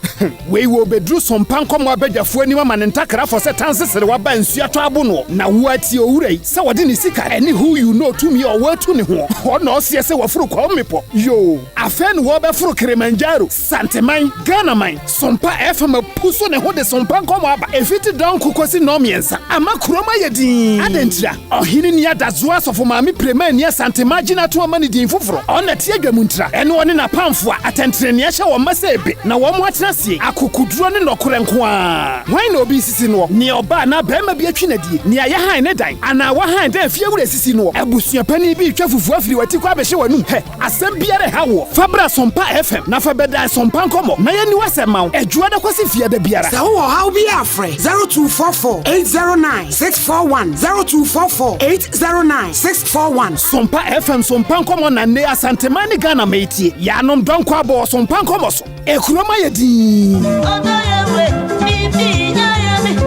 Speaker 6: we wo bedru sompan komo abadwafo ani ma ne ntakra fo se tansesere wa ba nsu ato abo no na wo ati owurai se wode ne sika any who you know to me or watu ne ho no ose se wafuru kwa mepo yo afen wo be furu Kilimanjaro Santeman Ghana man sompa FM puso ne ho de sompa komo aba efiti don kukosi no miensa ama kuroma yedin adentira ohini ni adazoa sofo maami prema ni Santeman gina to ama ni din fufuro ona tie dwamuntra ene one na pamfo atentre ne hye wo masebe na wo mo atenase akukuduro ne nokore nko a wan na obi sisi no ne oba na bema bi atwi na die ne aye han ne dan ana wa han da afie wura sisi no abusua pani bi twa fufu afiri wati kwa behye wanum he asem biare ha wo fabra sompa FM na fa beda sompa nkomo na ye ni wasema adwua da kwasi fie da biara
Speaker 4: sa wo ha obi afre 0244-809-641 0244-809-641
Speaker 6: sompa FM sompa nkomo na ne Asantemani Ghana metie ya nom donko abo sompa nkomo so ekuroma yedi
Speaker 12: odoyewe bibi yayame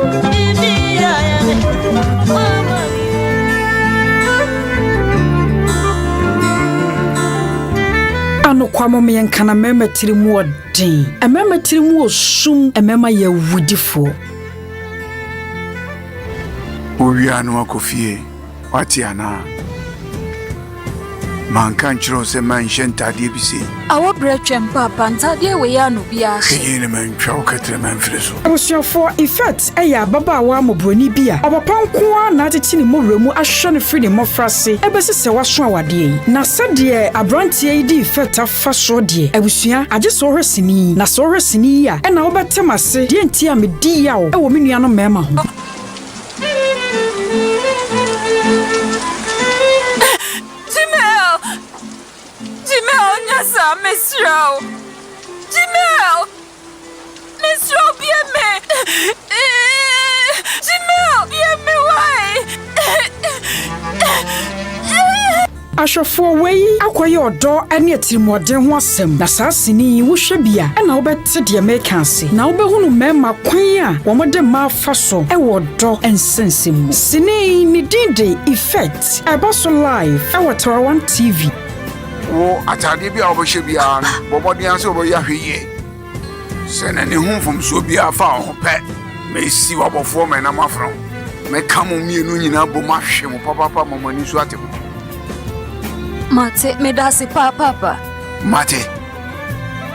Speaker 5: ano kwamo me yankana mema tirimu odin emema tirimu osum emema ye wudifo
Speaker 13: owiano akofie wati ana mankan chiro se manchen tadie bise
Speaker 14: awo bretwem papa ntadie we ya no bia
Speaker 13: kiyene mantwa okatre manfreso
Speaker 5: abosiafo effect eya baba wa mobroni bia obopanko na atete ni mowremu ahwe ne free ne mofrase ebesese waso awade yi na sede abrantie yi di effect afaso de abusua agese ohwesini na so ohwesini ya na obetemase de enti a medi ya wo ewo menua no mema ho
Speaker 14: Jimel, nyasa, Monsieur. Jimel, bien me. Jimel, bien me, why?
Speaker 5: Ashofo wei akoye odo ane atirimoden ho asem na saasini wo hwebia na wo bete de make ase na wo behunu mema kwan a wo mode ma faso e wo do ensensem sini ni dinde effect eboso live e wo Tarawan TV
Speaker 13: wo atade bia obehye bia bobodi anse oboya hweye sene ne humfom so bia fa ho pe mesi wabofo me na mafro me kamo mienu nyina bo mahwe mo papa mamani so ate
Speaker 14: Mate, me dasi papa.
Speaker 13: Mate.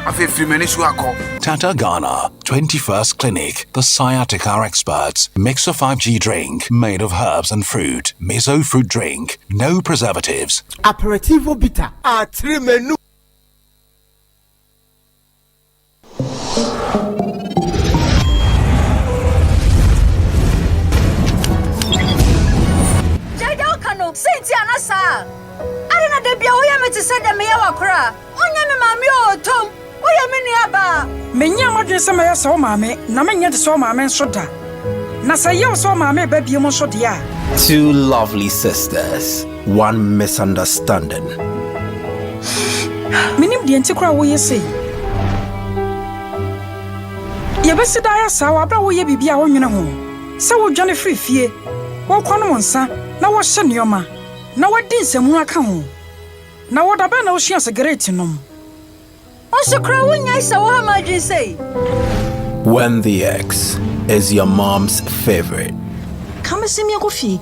Speaker 13: Afi frimeni su akọ.
Speaker 15: Tata Ghana 21st Clinic, the sciatica experts. Mix a 5G drink made of herbs and fruit. Miso fruit drink, no preservatives.
Speaker 7: Aperitivo bitter. Trimenu.
Speaker 14: Jado kano, senti anasa. Arina debia oya me tse de me yawa kra. Onya me mami o tom. Oya me ni aba.
Speaker 5: Menya modwe se me so maame na menya de so maame nso da. Na sa ye so maame ba biem nso de a.
Speaker 16: Two lovely sisters, one misunderstanding.
Speaker 5: Minim de enti kra wo yesi. Ye besi da ya sa wa bra wo ye bibia wo nwene ho. Se wo dwane frifie. Wo kwano monsa na wo hye neoma. Na wadi nsemu aka ho Na woda be na wo hia cigarette nom.
Speaker 14: Also kra wonya isa wo ha madwin sei.
Speaker 16: When the ex is your mom's favorite.
Speaker 17: Come see me coffee.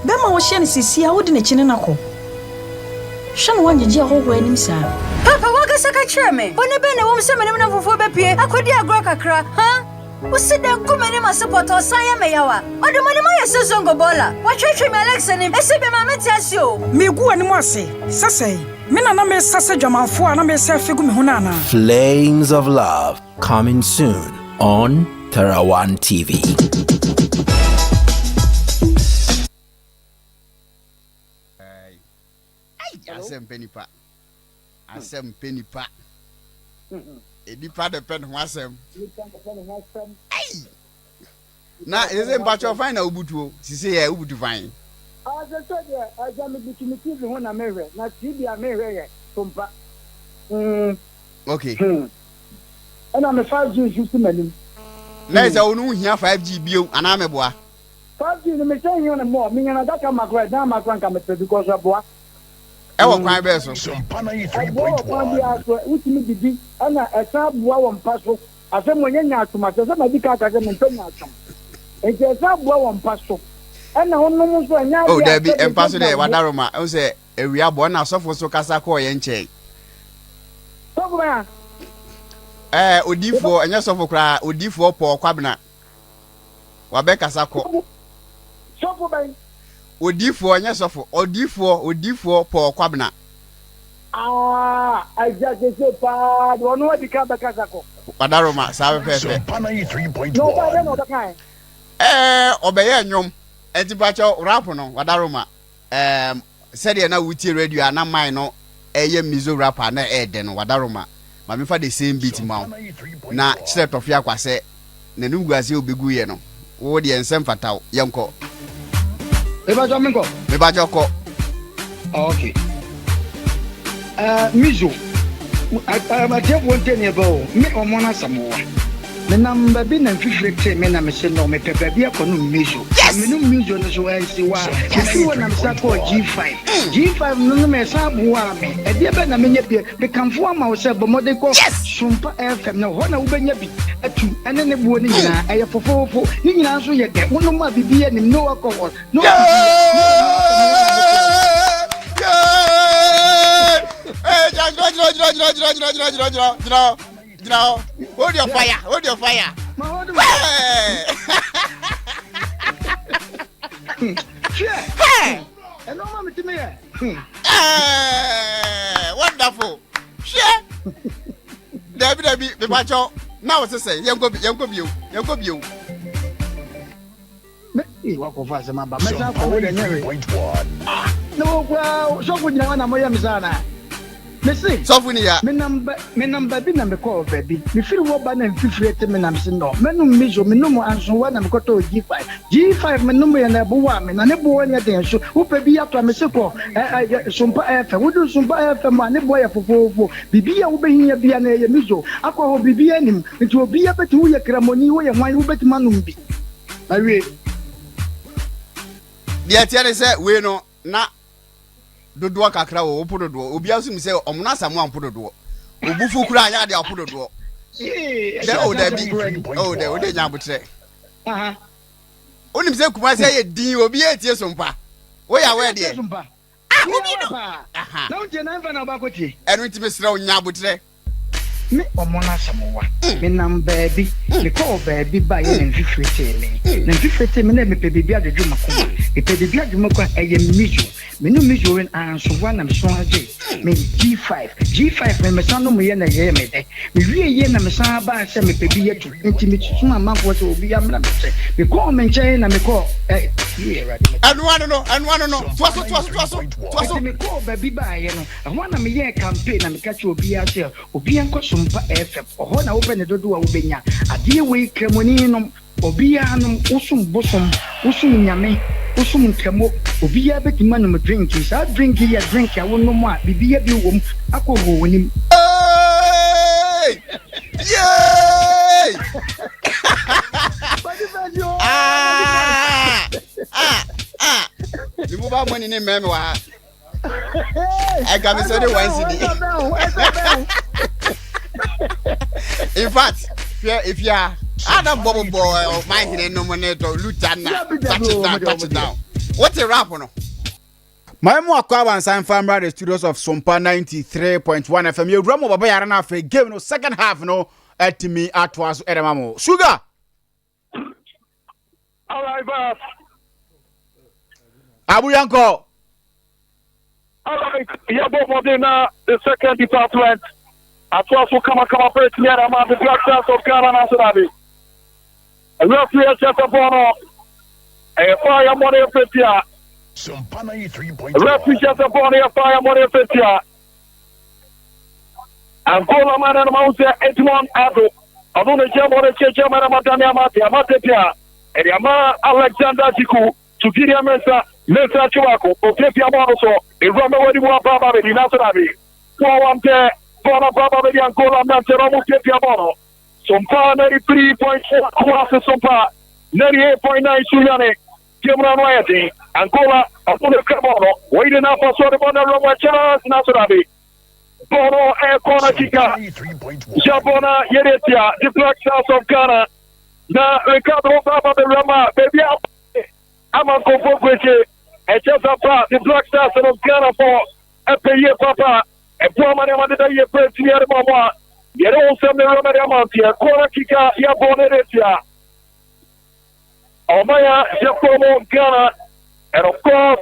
Speaker 17: Bema wo hia ne sisi a wo de ne chine nako. Hwa no wanye gia hoho anim saa.
Speaker 14: Papa waga saka kire me. Bone be na wo mse me na fofo be pie. Akodi agro kakra. Ha? Usida kumene masepoto sanya meyawa. Odomani moya sezongo bola. Watwetwe me Alexa ni esebe mama tiasio.
Speaker 5: Megu anim ase. Sasai. Me na me sase dwamanfo a na me se fegu me huna na.
Speaker 16: Flames of Love coming soon on Terra One TV.
Speaker 18: Asem penipa. Edipa depend ho asem. Na eze mpacho fine na ubutu. Sisi ye ubutu fine.
Speaker 19: Azaso de ajami bitumiti ho na mehwe. Na tibi a mehwe ye tompa.
Speaker 18: Okay.
Speaker 19: Ana me 5G juice manim.
Speaker 18: Na eze onu hia 5G bio ana meboa.
Speaker 19: 5G ni me say you na more. Me na data makwa da makwa nka me because aboa.
Speaker 18: Ewo kwan be so.
Speaker 3: Sompana 3.1.
Speaker 19: Utimi bibi ana esa boa wo mpaso. Asem onye nya atuma se ma dika aka se me mpanya atom. Enti esa boa wo mpaso. Ana honum so anya
Speaker 18: Oh, there be empaso de wadaroma. O se ewia bo na sofo so kasa ko ye nche.
Speaker 19: Sofo ya.
Speaker 18: Odifo anya sofo kra odifo po kwabena. Wabe kasa ko.
Speaker 19: Sofo ban.
Speaker 18: Odifo anya sofo odifo po kwabena.
Speaker 19: Ajaje se pa wono wadi ka bakasa ko.
Speaker 18: Wadaroma sabe pepe.
Speaker 3: Sompana 3.1.
Speaker 19: No ba no da kan.
Speaker 18: Obeye nyom entipacho rap no wadaroma. Said na wuti radio na mine no eye mizo rapper na ede no wadaroma. Ma me fa the same beat ma. Na chire tofia kwase na nuguase obegu ye no. Wo de ensem fataw yenko. Mebajo ko.
Speaker 19: Okay. Mizo. I just want to know me omona samoa. Me number be na fifrete me na me se no me pepe bia kono mizo. Me no mizo no so ansi wa. If one am sa ko G5. G5 no me sa boa me. E dia be na me nya bia be kanfo ama wo se bomode ko Sumpa FM na ho na wo benya bi atu ene ne buo ni nyina eye fofofo ni nyina so ye de wono ma bibia ni no akọ no.
Speaker 18: Hold your fire. Hold your fire. Hey! Wonderful. Debbie, the macho. Now it's say, young go bio.
Speaker 19: What for fast, my baby? No, well, so good now, I'm a Messi,
Speaker 18: Sophia,
Speaker 19: me number be number call baby. Me feel what ban and 58 minutes no. Menu mizo, me no more answer one I'm got to G5. G5 me no me and a boa, me and a boy anything. So, who be up to a messico? Sumpa F, would do Sumpa F and my boy for Bibia will be here be an a mizo. Aqua will be him. It will be up to your cramoni and why you bet manumbi. I read.
Speaker 18: The Atiana said, we know not. Dodo kakra wo opo dodo obi asu mi se omuna samu ampo dodo obufu kura anya de apo dodo de o da bi o de o de nya botre onim se kuma se ye din obi etie sompa wo ya we de
Speaker 19: sompa obi no na o je na mfa na ba koti
Speaker 18: enu ntime sira o nya botre
Speaker 19: me omona samowa me nam baby me call baby ba ye na fifrete me na me pe bibi adwuma ko me pe bibi adwuma ko eye mijo me no mijo wen anso wa na me so age me G5 me san no me ye na ye me de me wie ye na me san ba se me pe bi ye tu enti me tutu ma ko so obi amna me se me call me nche na me call
Speaker 18: anu no twaso
Speaker 19: me call baby ba ye no ahwa na me ye campaign na me ka che obi a se obi an ko Sumpa FM oho na wo be ne dodo a wo benya ade we kremoni no obi anum usum bosom usum nyame usum kremo obi ya betima no drink sa drink ya drink ya wono mo a bibia bi wom akọgo wonim
Speaker 18: yay ni mo ba mo ni meme wa I got me say one CD. In fact, if you are Adam Bubble Boy or my nominator, Lieutenant, touch it down. What's a rap on? My more Kawan San Family the studios of Sumpa 93.1 FM. You run over by Arana for game no second half no at me at was Edamamo. Sugar.
Speaker 2: All right, boss.
Speaker 18: Abu Yanko.
Speaker 2: All right, yeah, both the second department. At once will come up with the Black Stars of Ghana National. A referee at Bono. A fire money of Petia. Referee at Bono, a fire money of Petia. And Gola Man and Mount Edmond Ado. I don't know the German Matania Matia. And Yama Alexander Jiku to Gideon Mesa Chuaco, or Petia Monoso, a Roma Wadi Baba in Nasabi. 4-1 Bona Baba and Gola Manteromo Petia Bono. Sumpa 93.4 Kumasi Sumpa 98.9 Suyane. Kimran Wayati, Angola, Apuna Kabono, waiting up for sort of on the Roma Charles Nasarabi. Bono Air Corner Kika, Jabona Yeretia, the Black Stars of Ghana. Na Ricardo Baba the Rama, baby, I'm a Kofokweke, and just apart the Black Stars of Ghana for a payer papa, a poor man under the year President Mama. Yet also the Rama Yamantia, Corner Kika, Yabonetia. Omaya, Jacomo, Ghana, and of course,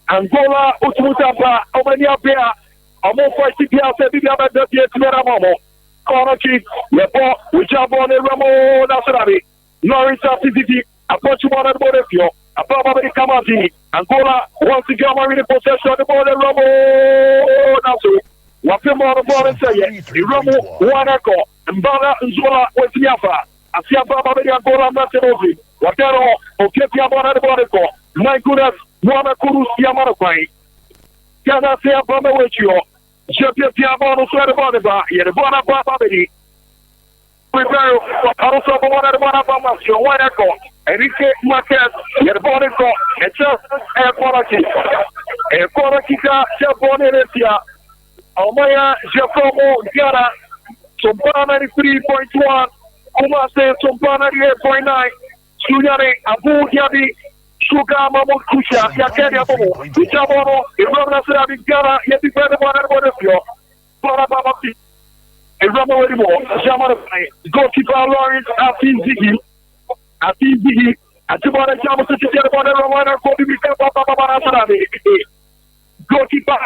Speaker 2: Angola, Utmutapa, Omania Pia, Omo Pia, Sebia, Momo, Corner Kick, Lepo, which are born in Ramo Nasarabi, Norris City, a Portugal and Bodefio, a Baba Kamati, Angola, once again, marine possession of the border Ramo Nasu, Wapimo on the border say, Ramo, Wanako, and Bala Nzola, with Yafa, Asia Baba Angola Nasarabi. Watero, Okepia Bonadebonico, my goodness, Mwana Kurus Yamanakwai. Kana Sia Bamawechio, Jepia Bono Swadaboniba, Yedabona Babadi. Prepare also Bonadebona Bamasio, Wanako, Enrique Marquez, Yedabonico, and just a Poraki. A Porakika, Japonesia, Omaya, Jacomo, Ghana, Sumpa 93.1, Kumase, Sumpa 98.9. Suyane, Abu Dhabi, Sugar Mamo Kusha, Yakania Bomo, Ichabono, Irona Serabi Gara, Yeti Pedamon and Bodefio, Bonabamati, and Ramo anymore, Jamanai, goalkeeper Lawrence, Atin Ziggy, Atibana Jamus, Romana, Kobi, goalkeeper,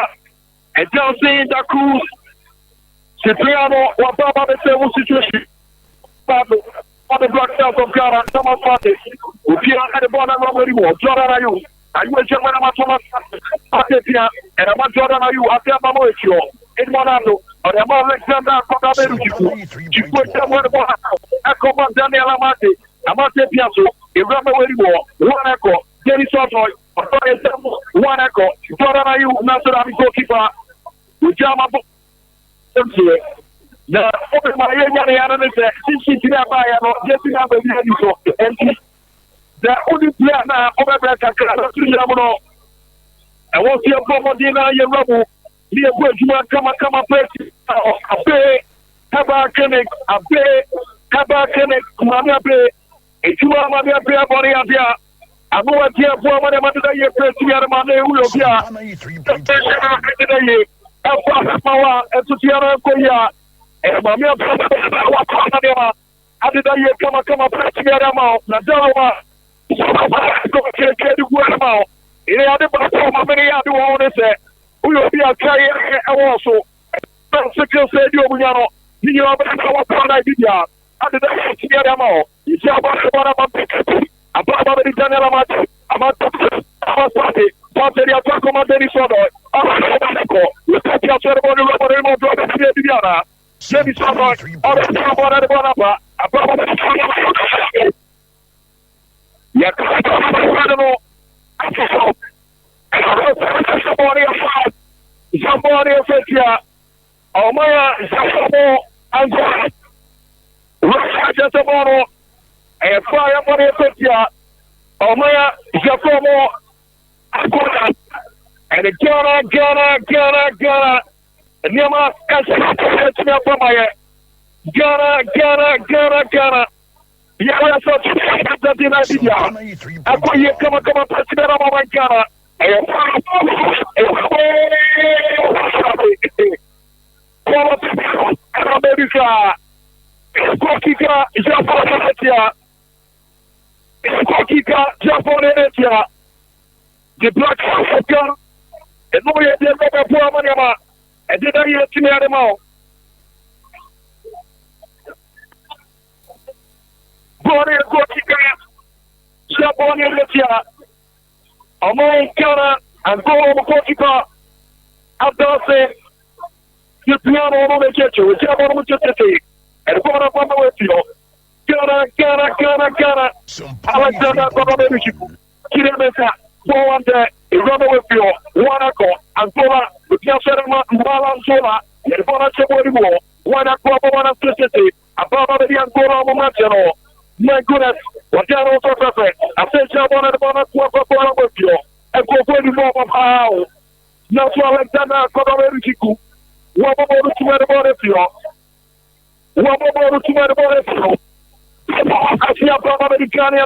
Speaker 2: and Johnson, Da Cruz, Cipriano, Wababa, the same situation. On the Black Stars of Ghana, Thomas Partey, Upia at the border of Ramo, Jordan Ayu, and you German Thomas Partey, and I'm Jordan Ayu, Atia Mamoicho, in Monado, or the Alexander Kodaberu, you put someone about Echo Daniel Amati, Amate Piazzo, in Ramo, one echo, Dennis Sotoy, one echo, Jordan Ayu, Nasser goalkeeper, Ujama. Na open my area and since she did buy just have a video and the only player now over black and I want to see a bomb dinner your rubble near where you come a pay Tabakanic, a pay Tabakanic, Mamma Bay, a 2 Mamma Bay body up here. I know what you have one of the year press to your money who will be a power and to Tiara Koya. And Mamma, I did a year come up, press me out, Nadalama, get the word about. In the other platform, many other owners say, we will be a carrier also. Second said, you have our product. I did a year amount. You see about the Daniel about party, the attack on Dennis Soto. Look at your ceremony, Jenny Soto, somebody Fetia, Omaya, Jacomo, and Jacomo, and Fire Money Fetia, Omaya, Jacomo,
Speaker 1: And Ghana. And Yama, Ghana. Yeah, so that's the idea. I put you come president of my Ghana. Japan, the Black Africa, and no, you didn't go to Manama, and did I hear to me at them all? Born in Cortica, Japan, among Ghana, and go over Cortica, after saying, you piano on the kitchen, Japan, which is the thing, and go up on the way to you. Ghana, Alexander, Kilemesa, go on there, run with you, Wanako, Angola, Yaserma, Malanzola, and Bonachemo, Wanako, Wanacity, above the Angola Momachano. My goodness, what they are also perfect. I said, Jabon and Bonacua with you, and go for the more of how. Now, Alexander, Kodorichiku, what about the two about you? What about the two about you? I see a problem in Ghana.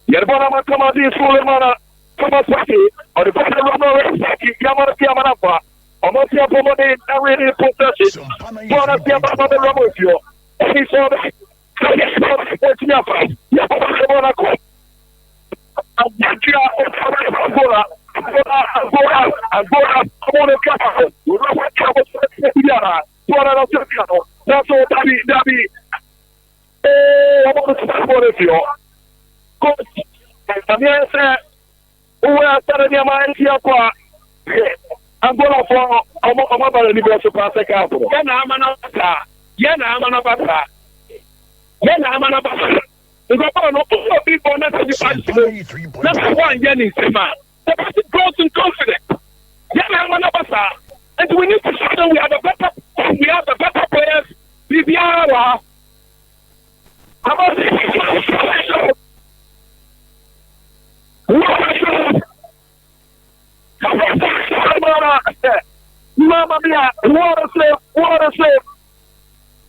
Speaker 1: Yerbana Kamadi Sulemana, Kamasaki, or the Yamanapa, almost your pomade, I really possess it. One of the other rubber with you. He saw that. What's your fight? Yamanako. Angola, that's all, Dabi. I want to support you. Coach, I'm here to say, who are telling you my idea for Angola for a mobile universal pass capital. I'm not people not to be that's one Jenny Sima. The person grows in confidence. And we need to show them we have the better players. BBR. Mama mia, water slave.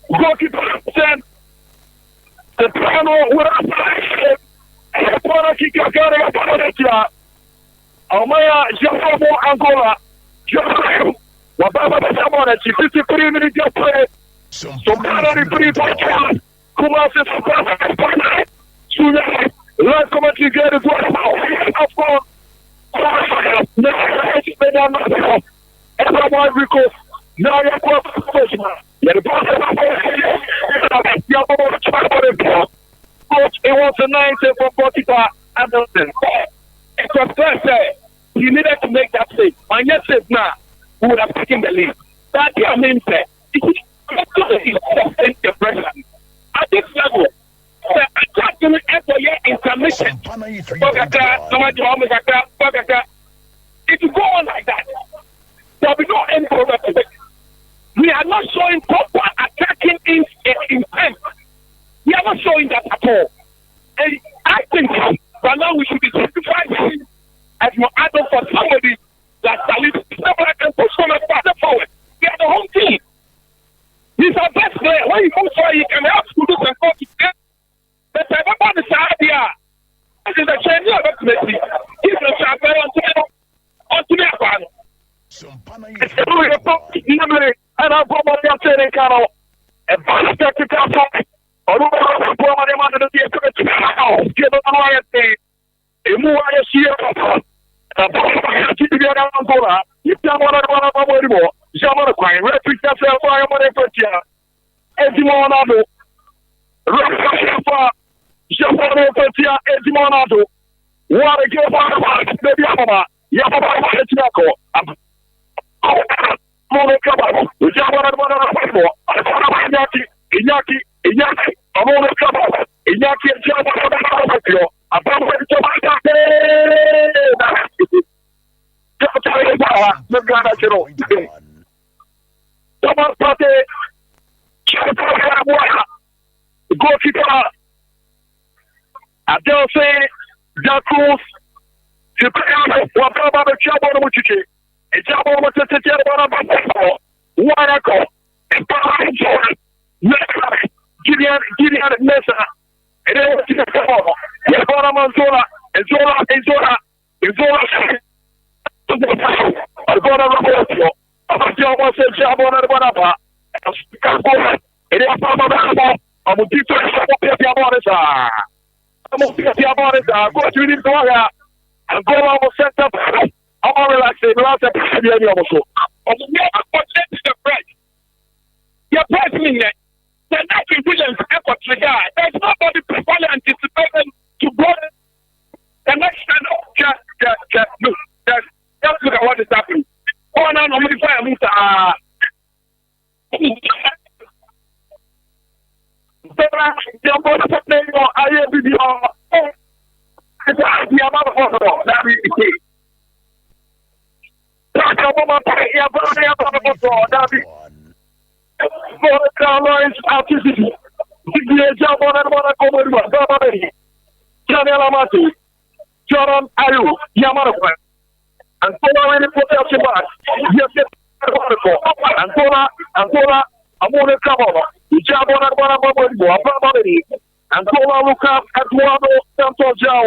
Speaker 1: Goalkeeper send the piano with a corner kick. Amaya Jacobo Angola. Wababa Samona, 53 minutes of play. So free point. Kumasi Super. Let's come together as well. Everyone because now you're professional. You're Coach, it was a 90 from Portugal Anderson. It was first, he needed to make that save. And yes, now, we would have taken the lead. That means it's the pressure. At this level, the attacking effort here is submission. If you go on like that, there will be no end product to it. We are not showing proper attacking intent. We are not showing that at all. And I think by now we should be sacrificing as your idol for somebody that Salif can push so much farther forward. We are the home team. He's our best player. When he moves forward, he can help Kudus and coach it. But everybody is idea. This is a change of ultimately. He's a champion on to their fan. And I'm going to say, Carol, a bad spectacle. Or give it a loyalty. A more year. You can't want anymore. Jamaquai, repeat yourself. I am on a picture. Edmonado. Rafa. Jamaica, Edmonado. What a game of baby Yama. Yama, Monica, Iñaki, I'm on the cover. Iñaki and Jabba, about when Thomas Pate, goalkeeper, Adelce, Jacques, Gideon Mesa. And then what's the call? You're going to Manzola. And Zola. I'm going to report you. I'm going to say, job on the Banaba. And then I'm going to keep the Yamonisa. I'm going to get the Yamonisa. I'm going to leave the wire. I'm going to set up. I'm going to relax it. I'm going to the bread. You're pressing it. The Nike Williams effort to die. There's nobody properly anticipating to go the next time. Just look at what is happening. Oh, no, I'm going to fire Musa. You're going to put me on a video. It's a motherfucker. That is the key. That's a woman. That's it. Lawrence artistic. Jordan Ayu, Yamarafa, and Tola in protection back. Yes, Angola, Amona Kababa, Jabona Barbari, and Tola Luka, Eduardo Santo Jao,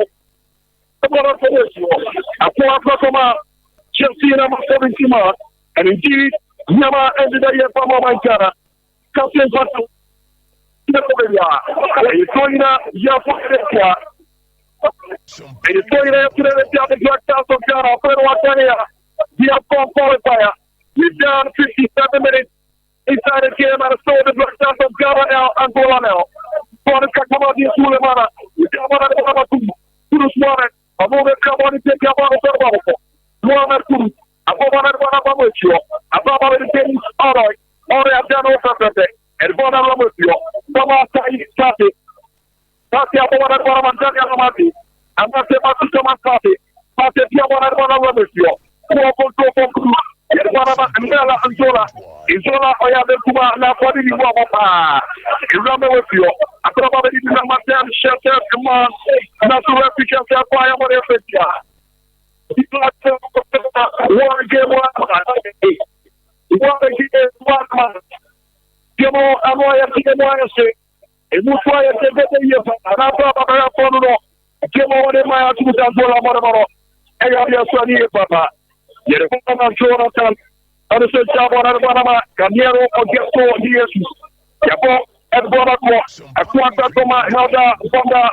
Speaker 1: the Mona Feliciano, Aqua Procoma, Chelsea number 17, and indeed. Yama ended the year from Mancana. Captain Pato. Itoina, Yafuka. Itoina, the Black House of Ghana, Pedro Atania. The Upcom qualifier. We've done 57 minutes inside the game and so the Black House of Ghana now and Gola now. For the Kakamadi Sulemana, we come on at the Kurus Mohamed. A moment come on and take your ball of Mohamed Kurus. I'm going to with you. I'm going to get all right. All right, I've done all something. And one of them with you. Come on, started. That's the other one. I'm going to I'm not saying my sister, my party. But if you want to with you, and one of them, Mela and Zola. Isola, I have the Kuma, now what did you want? Remember with you. I probably didn't have my damn shelter. Come on. Not to represent that fire on your face. One game, one man. Gemo, I'm going to say, it was why I said that year, and I thought Gemo, what am I to do? Moro, and I have son here, Papa. Yet, I'm not sure I'm on the same job on Alabama, Camero, or get so here. Yabo, and Bonaparte, a quarter to my elder from the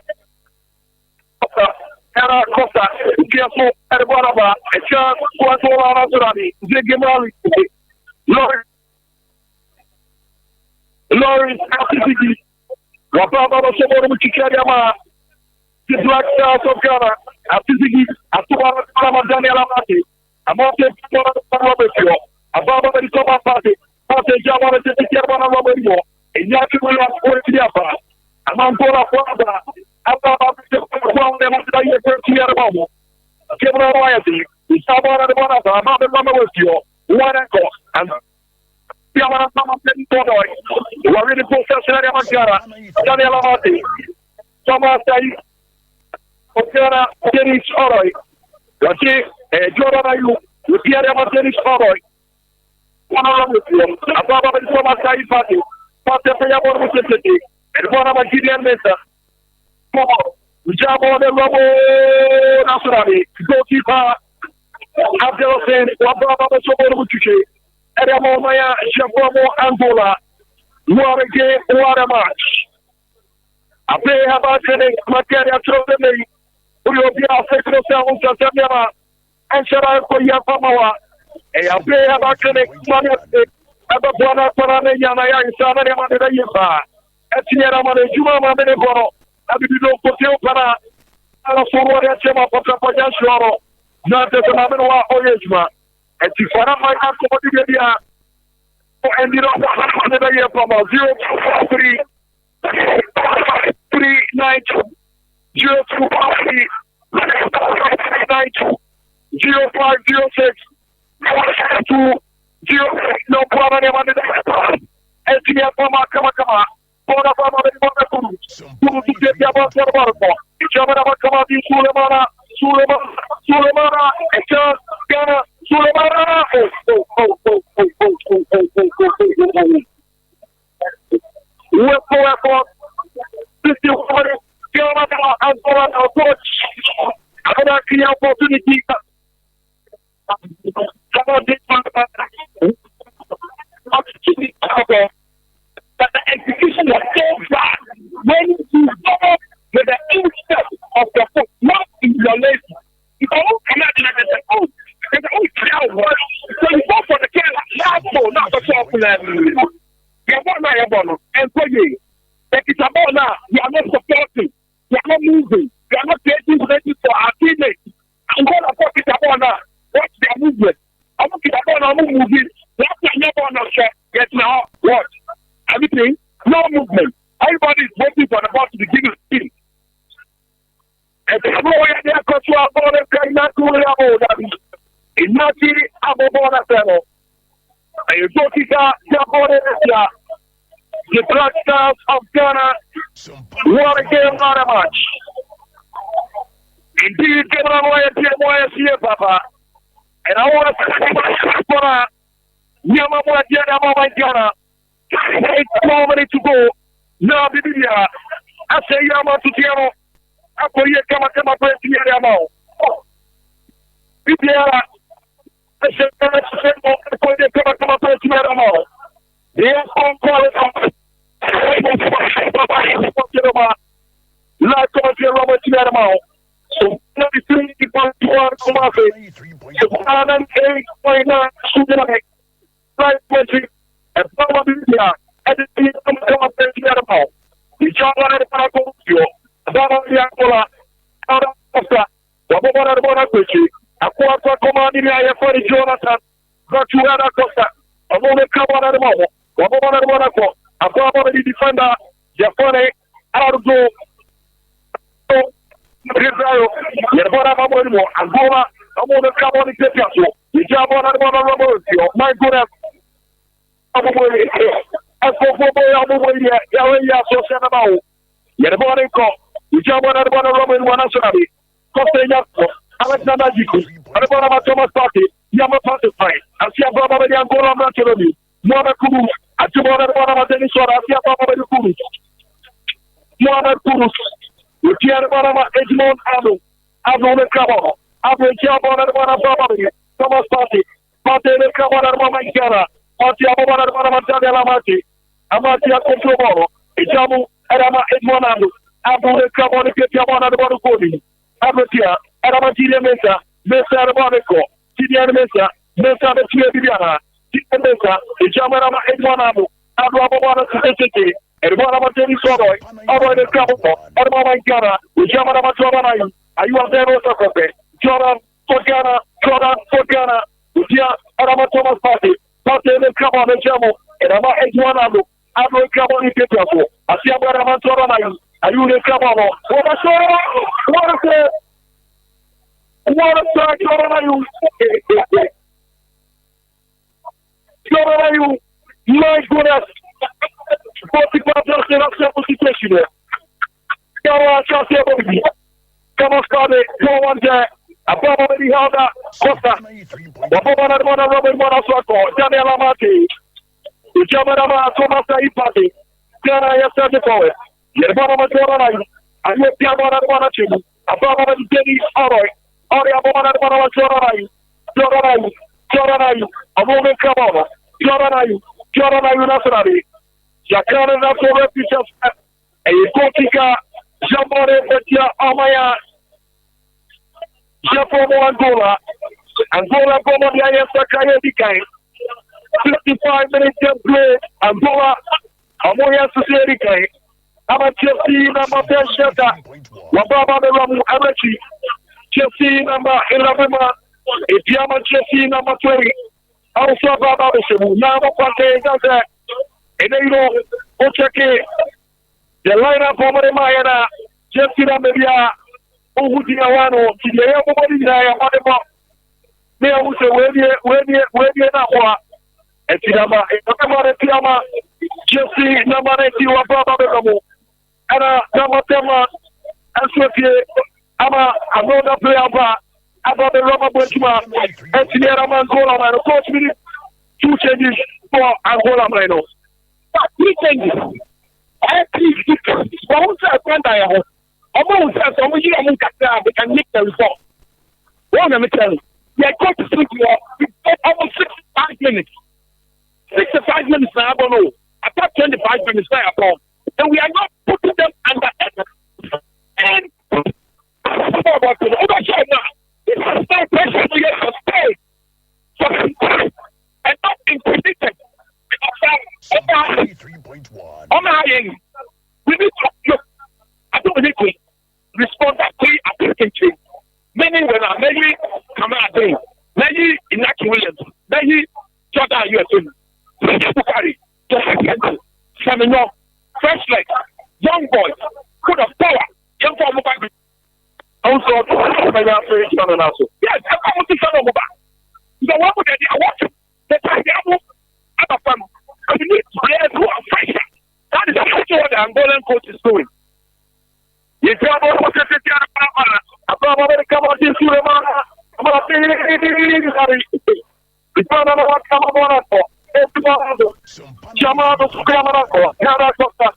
Speaker 1: Era Costa, Giasso, and Bonaba, a chance was all on Azurani, Zigimali, Lawrence, RCCD, Wapaba, Chikarama, the Black Stars of Ghana, RCCD, Atuama, Daniel Amati, Amate, Robert, Ababa, the Toma Party, Pate Java, the Kerwana Robert, and Yaki will have worked the upper, Amantola Father. Ababa, the year for Tiaramo. Kevin Royalty, the Sabana, the Bonava, Mother Mama with you, one echo, and Yamana Mama Toy, who are really professional Magara, Daniel Amati, Thomas Day, Okara, Dennis Oroy, Gachi, Jordan Ayu, with Pierre Dennis Oroy. One of them with you, Ababa, the Thomas Day Party, Pate Payamon City, and one of my Gideon Mesa. Jabo de Robo Nationali, goalkeeper Abdel Hussein, Wababa Sobor Mutuche, Edamo Maya, Jabomo Angola, what a game, what a match. Abe Habakene, Makaria Troteme, Uliobia Sekro Sound Santana, and Shara Koya Pamawa, Abe Habakene, Manate, Ababana Parane Yanaya, Sana Yamada, Etiera Mane Juma Maneboro. Abido Poteo para a forward at Chema Papa Shoro, not as a Mamma Oyejma, and to Fara my Accomodia, and you know, 100 year from 023 392 023 0506 2 no problem. And to get from Kama. Bona Bama Kuru to get the about Barco. Jamana Kamadi Sulemana, Sulemana, Ghana, Sulemana. Weapon, 51, Ghana, Angola, approach. Another clear opportunity. But the execution was so bad when you go with the instep of the foot, not in your leg. You don't imagine that it's a crowd work. So you go for the kill, not the top level. You're not and for you. That is about now. You are not supporting. You are not moving. You are not getting ready for our teammates. I'm going to talk it about now. Watch their movement. I'm going to talk about moving. That's the number one check. Get now. Watch. Everything. No movement. Everybody is waiting for the ball to begin to spin. And the boy at their control ball and carry not to the ball. It's not really a ball at the and you don't think that the Black Stars of Ghana won a game, not a match. Indeed, give it away to Papa. And I want to for Yamamoa Ghana. 8 more minutes to go. Now, Bibia, I say Yama to Tiano. I put you come up with Yama. Bibia, I said, come up with Yama. Yes, I'm calling up. Like Robert Yama. So, 33.1 come up with 8.9 Sudan. Like 20. And probably and the come up with Yama. The job on the Paraco, Baba Yankola, out of that. Wabona Bonacucci, a quarter commanding the for Jonathan, Virtuana Costa, a moment come on at the moment. Wabona Bonaco, a probably defender, Jafone, Ardo, Yabona Mammo, Angola, a moment come on the Tepiaso, the job on the Bonaco, my goodness. As for Yaya Sosanabo, Yabonico, the job on the Roman Wanasanabi, Costa Yapo, Alexander Jiku, Alabama Thomas Party, Yama Pacified, Asia Baba Angola Maturity, Mona Kuru, Atumana Denisora, Asia Baba Kuru, Mona Kuru, Utiana Edmond Adu, Adu Cabo, Abu Jabon and Baba, Thomas Party, Pate Cabo and Mama Gara, Atia Baba and Lamati, Amatia Control, Ijamu, Arama Edmond Adu, Abu Cabo and Piamon and Bonacodi. Abatia, Aramatile Mesa, Mesa Rabonico, Tidian Mesa, Mesa de Tibiana, Tidian Mesa, the Jamarama Edwanabu, Abuabana City, and Bonamateni Soroy, Abo de Cabo, Armama Gana, the Jamarama Torana, are you on there also? Jordan, Forgana, Utia, Arama Thomas Party, Pate de Cabo de Jamo, and Ama Edwanabu, Abo Cabo in Piapo, Asia Barama Torana. Are you the Cabo? What a start, you? My goodness. 40% of situation. Come on, come on, Scotty. Go on there. Above already held that. Costa. Robert Monaswaco. Daniel Amati. The Jamanama Thomas Ipati. Ghana, yes, the Yabana Matorana, I went down on one two. Above Denny Oroy, Oriabana Joranayu, a woman come over, Joranayu, Nationali, Jacan National Refugees, a Kotika, Jambore Petia Amaya, Japomo Angola Bomodia Sakaya Dikain, 55 minutes of play, Angola, Amoya Society. I'm Chelsea number 10 shelter. Wababa Ramu Amachi. Chelsea number 11. Ipiama Chelsea number 20. Also Baba Bishamu. Now Pate does that. And then you know, Ochake. The lineup of the Mayana. Chelsea number Uhudiawano. Tidia Mobina Yamaba. They are also where you are. And Tidama. Tiama. Chelsea number 90. Wababa Ramu. Ana Damatema and Sophie Ama another player, Abba
Speaker 2: Ejuma, and Sierra Angola, and of course, we need 2 changes for Angola Mino. But 3 changes. Every difference. Once I find I have almost as a year, we can make the result. One, let me tell you, we are going to sleep almost 65 minutes. 65 minutes now, I don't know. About 25 minutes now, and we are not putting them under effort. And it's a stay pressure to get a stay. And not interdicted. We need to look. I don't need to respond to 3 African teams. Many when I maybe Kamara, maybe Inaki Williams, maybe Jordan USA, Bukari, Seminole, fresh legs, young boys, good of power, young for mobile. Also, yes, I want to show them about. The one with the watch, the time they have other fun. And you need players who are fresh. That is exactly what the Angolan coach is doing. You tell me what to say, I'm going to come out into the man. I'm going to say, it's not what come on for. Chamado Scramaraco, Naracosta,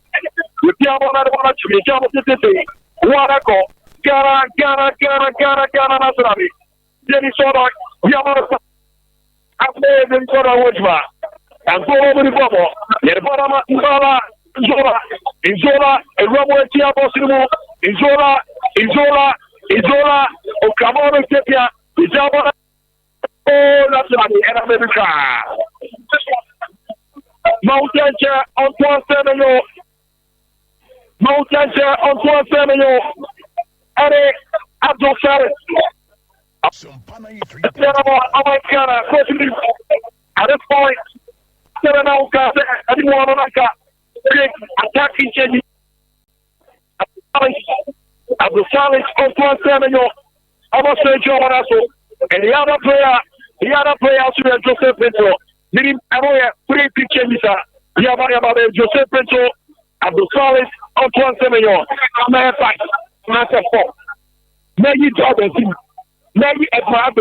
Speaker 2: with Yamana, Wanaco, Gara, Nazarabi. Then he saw that Yamana, I've made him sort of Wojma, and go over the bubble. Yerbanama, Zola, and Robo Tiabo, Izola, Ocamoro Sepia, Izabana. Oh, that's right, America. Mountain Chair, Antoine Semenyo. Mountain Chair, Antoine Semenyo. Eric Abdul Faris. At this point, Serenauka, anyone on attacking change. Abdul Faris, Antoine Semenyo. I'm going to say Joe Manasso. And the other player, Joseph Pinto. Meaning, I know 3 pictures. We have Joseph Pinto, Abdul Salis, Antoine Semenyo. Matter 5, Matter 4. Maybe Jordan, maybe Edward,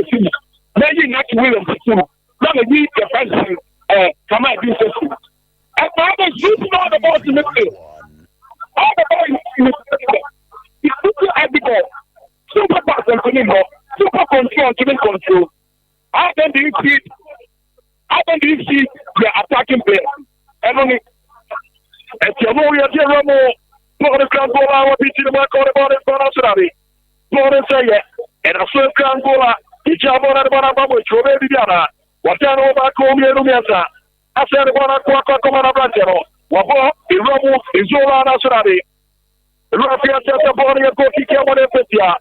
Speaker 2: maybe Naki Williams. Not a week, the president, come out this system. And my other shooting all the balls in the field. All the balls in the field. He's shooting every ball. Super pass and control. Super control, giving control. How then do you see the attacking player? And only if you know you're here, Ramo, for the Cangola, what we see the mark on the ball in Bonasari. Florence, and a first Cangola, each other at the bottom of Troviana. What I know about Comia Lumiasa. I said, Comana Blanchero. Wabo, Ramo, Isola Nasari. Rafia Santa Bonia, Koki Kamone Petia.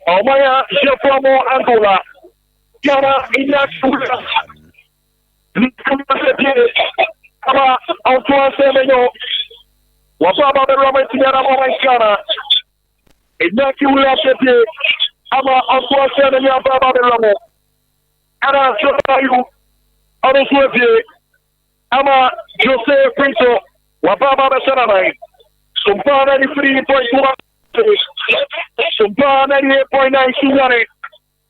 Speaker 2: Omaya, Jefamo, Angola. Ghana, Inax, Antoine Semenyo. What's about the Roman Tiana Ghana? Inaki Williams, Ama Antoine Semenyo, Baba de Ramo. Anna Sotayu, Onoswepie, Ama Jose Pinto, Wababa de Sanamai. Sumpana 93.1, Sumpana 98.9 Sunani.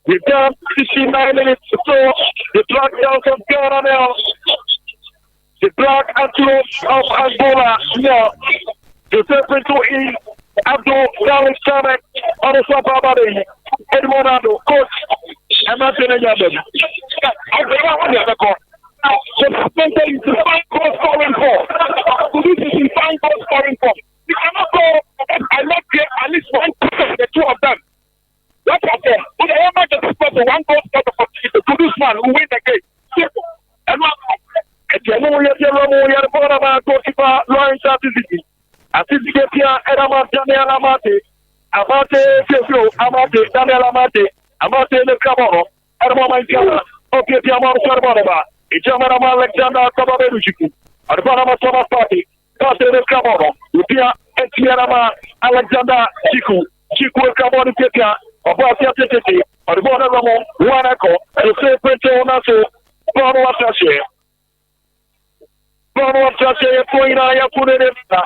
Speaker 2: We've done 69 minutes to go. The Black Girls of Ghana now. The Black Antelopes of Angola now. Joseph Pinto E. Abdul Salis Samek. Onosa Babade. Edmonado. Coach. Emerson Yabem. So Pinto is the 5 goal scoring force. This is the 5 goal scoring force. You cannot go and not get at least 1%, the 2 of them. That's what I'm saying. Whoever the people one goal scorer to produce man who win the game. Simple. And if you know you're the bottom of goalkeeper Lawrence Atiziki. Atiziki here, Edama Daniel Amate. Amate Fefio, Amate, Daniel Amate, Amate the Caboro, Edama Mancana, okay, Piamon Sarbanaba, Ijamana Alexander Kababeruchiki, at the bottom of Thomas Party, Pastor the Caboro, Upia, Etiarama, Alexander Chiku, Chiku Caboni Pepia. Ọ̀pọ̀ àti ọ̀dùnmọ́ ọ̀nàmọ́ wọn akọ ẹ̀sẹ̀ pẹ̀tẹ́ wọn náà so bọ́ọ̀nù ọ̀tàṣe ẹ̀fọ́ iná ayẹ́fún ní ẹ̀fà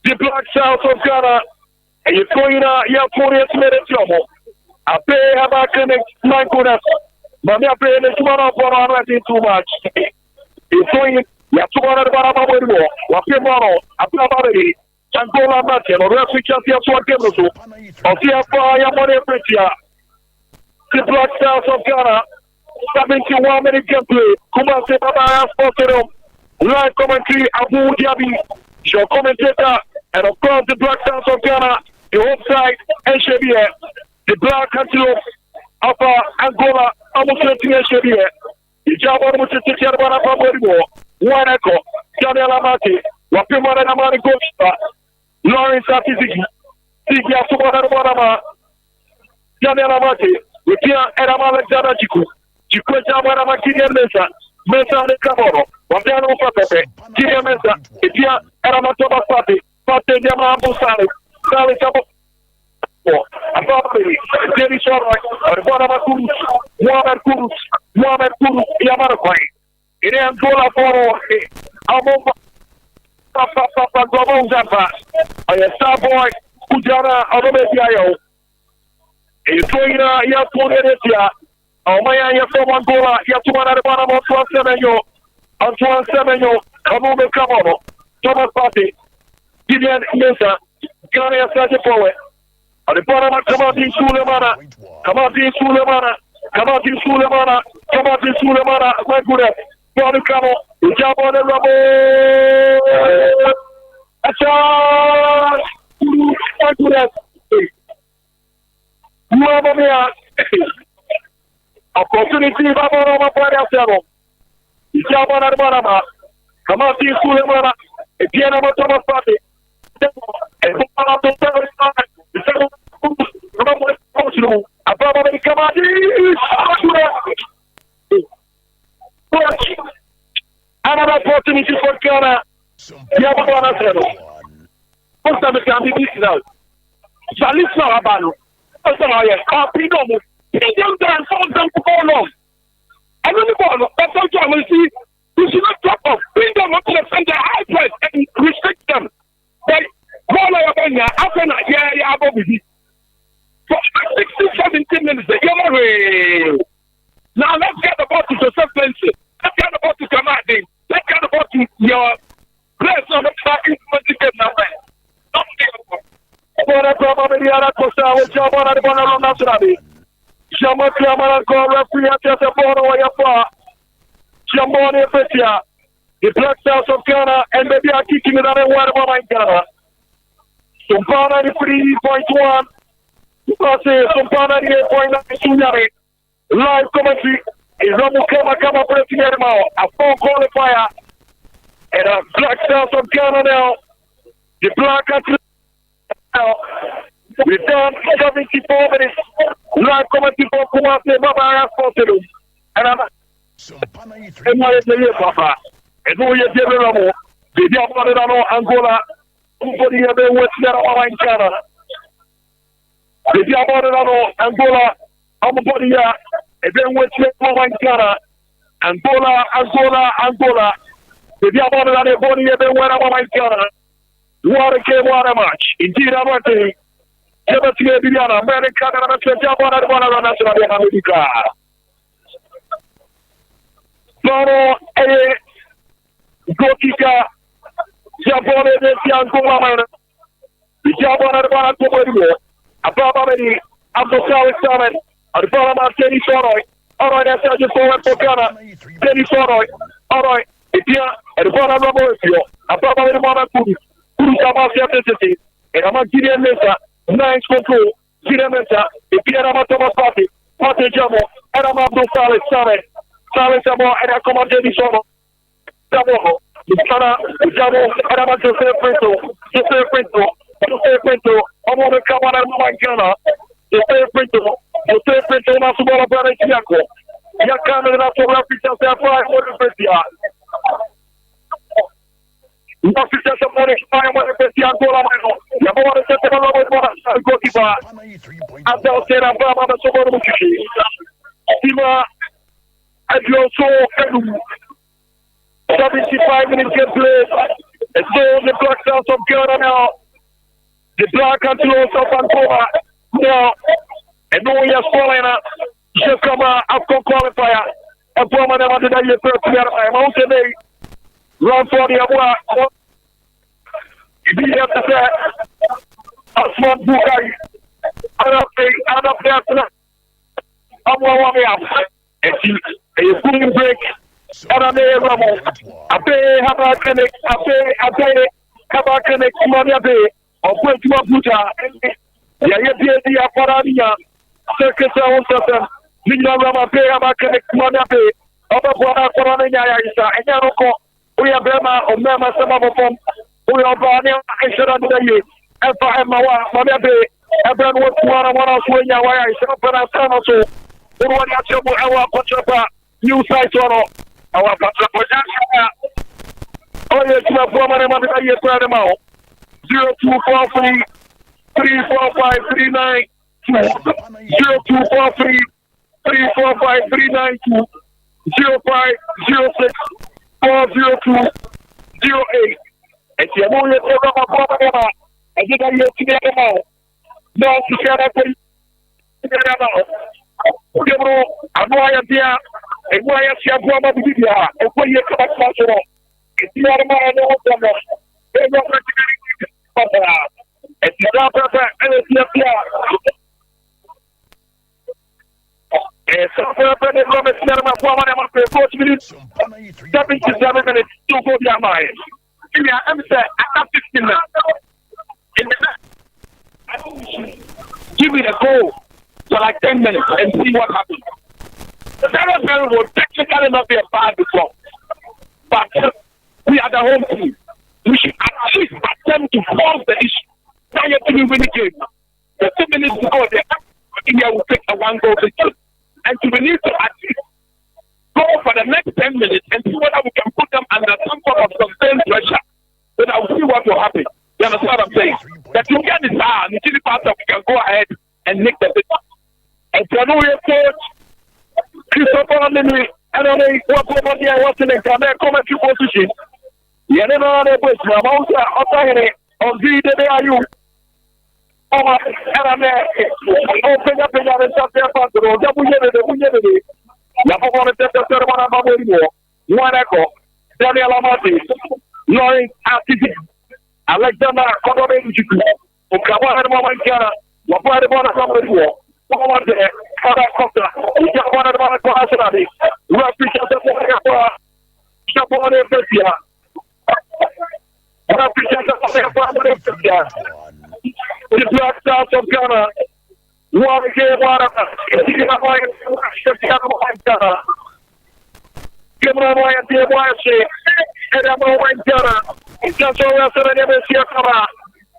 Speaker 2: the Black South of Ghana ẹ̀yẹ̀fọ́ iná ayẹ́fún ní ẹ̀fún ní ọmọ
Speaker 1: I pay about my goodness. But I pay the tomorrow for already too much. It's going, you have to go to the bottom of the war. What you want, I feel about it. Angola Martin, or Refugee Champions or Gabriel, or CFI, Money Pretia. The Black Stars of Ghana, 71 minute gameplay. Kumasi Baba Sports live commentary, Abu Dhabi, your commentator, and of course the Black Stars of Ghana, the website, NSHBA, the Black Antelope of Angola, almost 20 NSHBA, the job of the Tiara Pablo, one echo, Daniel Amati, Wapimara Namari Gosta, Lawrence Atiziki, Sigia Subanama, Daniel Amati, Rutia Erama Alexander Jiku, Jikuja Marama Kirian Mesa de Camoro, Wapiano Pape, Kiria Mesa, Itia Eramatoba Pati, Pate Yamabu Sali, Sali Sabo, Ababri, Jerry Shora, Arvana Kurus, Mohamed Kurus, Yamarakwai, Irian Gola Foro, Amoma, Papa Gomon Zampa, a star boy, Kujana, Adomedio, Itoina, Yaponetia. Omaya ya from Angola, ya tumana de bana mo Antoine Semenyo, Kamume Kamono, Thomas Party, Gideon Mesa, Ghana ya Saje Powe, the bottom Kamati Sulemana, my goodness, Bobby Camo, Jabo de Rabo, Acha, my goodness, Mamma opportunity Baba Pariasano. Jabana Barama, Kamati Sulemana, Tiana Thomas Party, and Ababa Kamati. Another opportunity for Ghana. Yabana Zero. What's the candidate now? Jalisa Abano. What's the lawyer? Pidomo. Indian dance for them to go long. I don't know. That's what I will see. We should not drop off. Bring them up to the center high price and restrict them. But after yeah, above it. For 16, 17 minutes, now let's get about to Joseph Lindsay. Let's get about to Kamadi. Let's get about to your place on the tracking ticket number. Ora probably ara cosa o Jamana de Bonalo Nationali. Jamana Jamana go referee at the Bono Yapa. Jamone Petia. The Black Stars of Ghana and maybe are kicking another one of Ghana. Sumpana 3.1. Sumpana 8.9. Live commentary is Ramukama Kama Presidemo, a full qualifier. And a Black Stars of Ghana now. The Black now. We've done 74 minutes. Live commentary for Kumasi Baba Sports. And I'm Papa. And who you give it the Diablo Angola, somebody have been with Ghana. The Diablo Angola, Ambodia, and then with Ghana. Angola. The Diablo body have been with Ghana. What a game, what a match. Indeed, I'm not saying. America, National America. Bono Gotika Jabone de Angola Mana Jabona de Bana Tobo Ababa Abdosal Saman Ababa Teddy Soroy alright that's just for Ghana Teddy Soroy alright Itia and Bana Raboio Ababa de Mana Kuru Sabasi City and Amagiria Mesa nice control Giria Mesa Itia Ramatoba Party Party Jamo and Abdosal Saman Sabo and a command Teddy Soroy Jabo Jabo and Joseph Pinto, I'm on the Kamana Ghana, Joseph Pinto, Nasubola Brother Chiako, Yakana Nato Rapid Sapphire, Motivatia. Officers of Monic, I want to see Angola, Yamona Setana, Gokiba, and they'll say that Baba Sobomuki, Sima, and you also 75 minutes get played. And so the Black Stars of Ghana now. The Black Antelope of Angola now. And no one is falling out. Just come after qualifier. And for my name, I did first together. I'm out today. Run for the award. You have to say, Asman Bukai. I'm up there. I'm warming up. And you couldn't break. And I'm there, Ramon. I pay Hammer Clinic. I pay Hammer Clinic money a day. Or point to a Buddha. Yeah, the Aparania. Circus on certain. Nina Rama pay Hammer Clinic money a day. Over Corona, and Yanoko. We are Burma or Mama Samabom. We are Barnia. I should have done it. And for Emma, money a day. Everyone was one of swing your way. I shall put a son or so. We want to have our Pachapa. New site on our Pachapa. Oh, yes, you have one of them. You spread them out. 0243 345 392 0243 345 392 0506 402 08. And you know you take up a problem. And you got your together now. No, you share that with together now. I know I am there. And why I see a problem with you. And when you come back, it's the other man. I know what's on that. They don't let you get it. It's the other person. And it's the other. And so for a better moment, cinema, 40 minutes, 77 minutes to go their mind. Give me an answer. I have 15 minutes. In the give me the goal for like 10 minutes and see what happens. The Sarah will technically not be a bad before, but we are the home team. We should at least attempt to force the issue. Now you have to win the game. The 2 minutes to go there, India will take a 1-goal victory. And we need to at least go for the next 10 minutes and see whether we can put them under some sort of sustained pressure. Then I will see what will happen. You understand what I'm saying? That you get this out, the chili part we can go ahead and nick the bit. And so I know your coach, Christopher Andini, and I know what over there, what's in the commentary position. You never know the question. I'm also here on VDAU. Oh, and I'm there. Open up and start their part of the road. You have to take the ceremony of the war. One echo. Daniel Amati. Lawrence Attiti. Alexander Kodobin Chiku. Ukabana Momankana. Wapari Bona Somebody War. One day. Kada Kota. Ukabana Bona Kohasari. Rapid Shapona. Shapona Pesia. Rapid Shapona Pesia. The Black Stars of Ghana. One game, one of us. Give me a boy and dear boy, and I'm over in Ghana. It's just so well, so I never see a cover.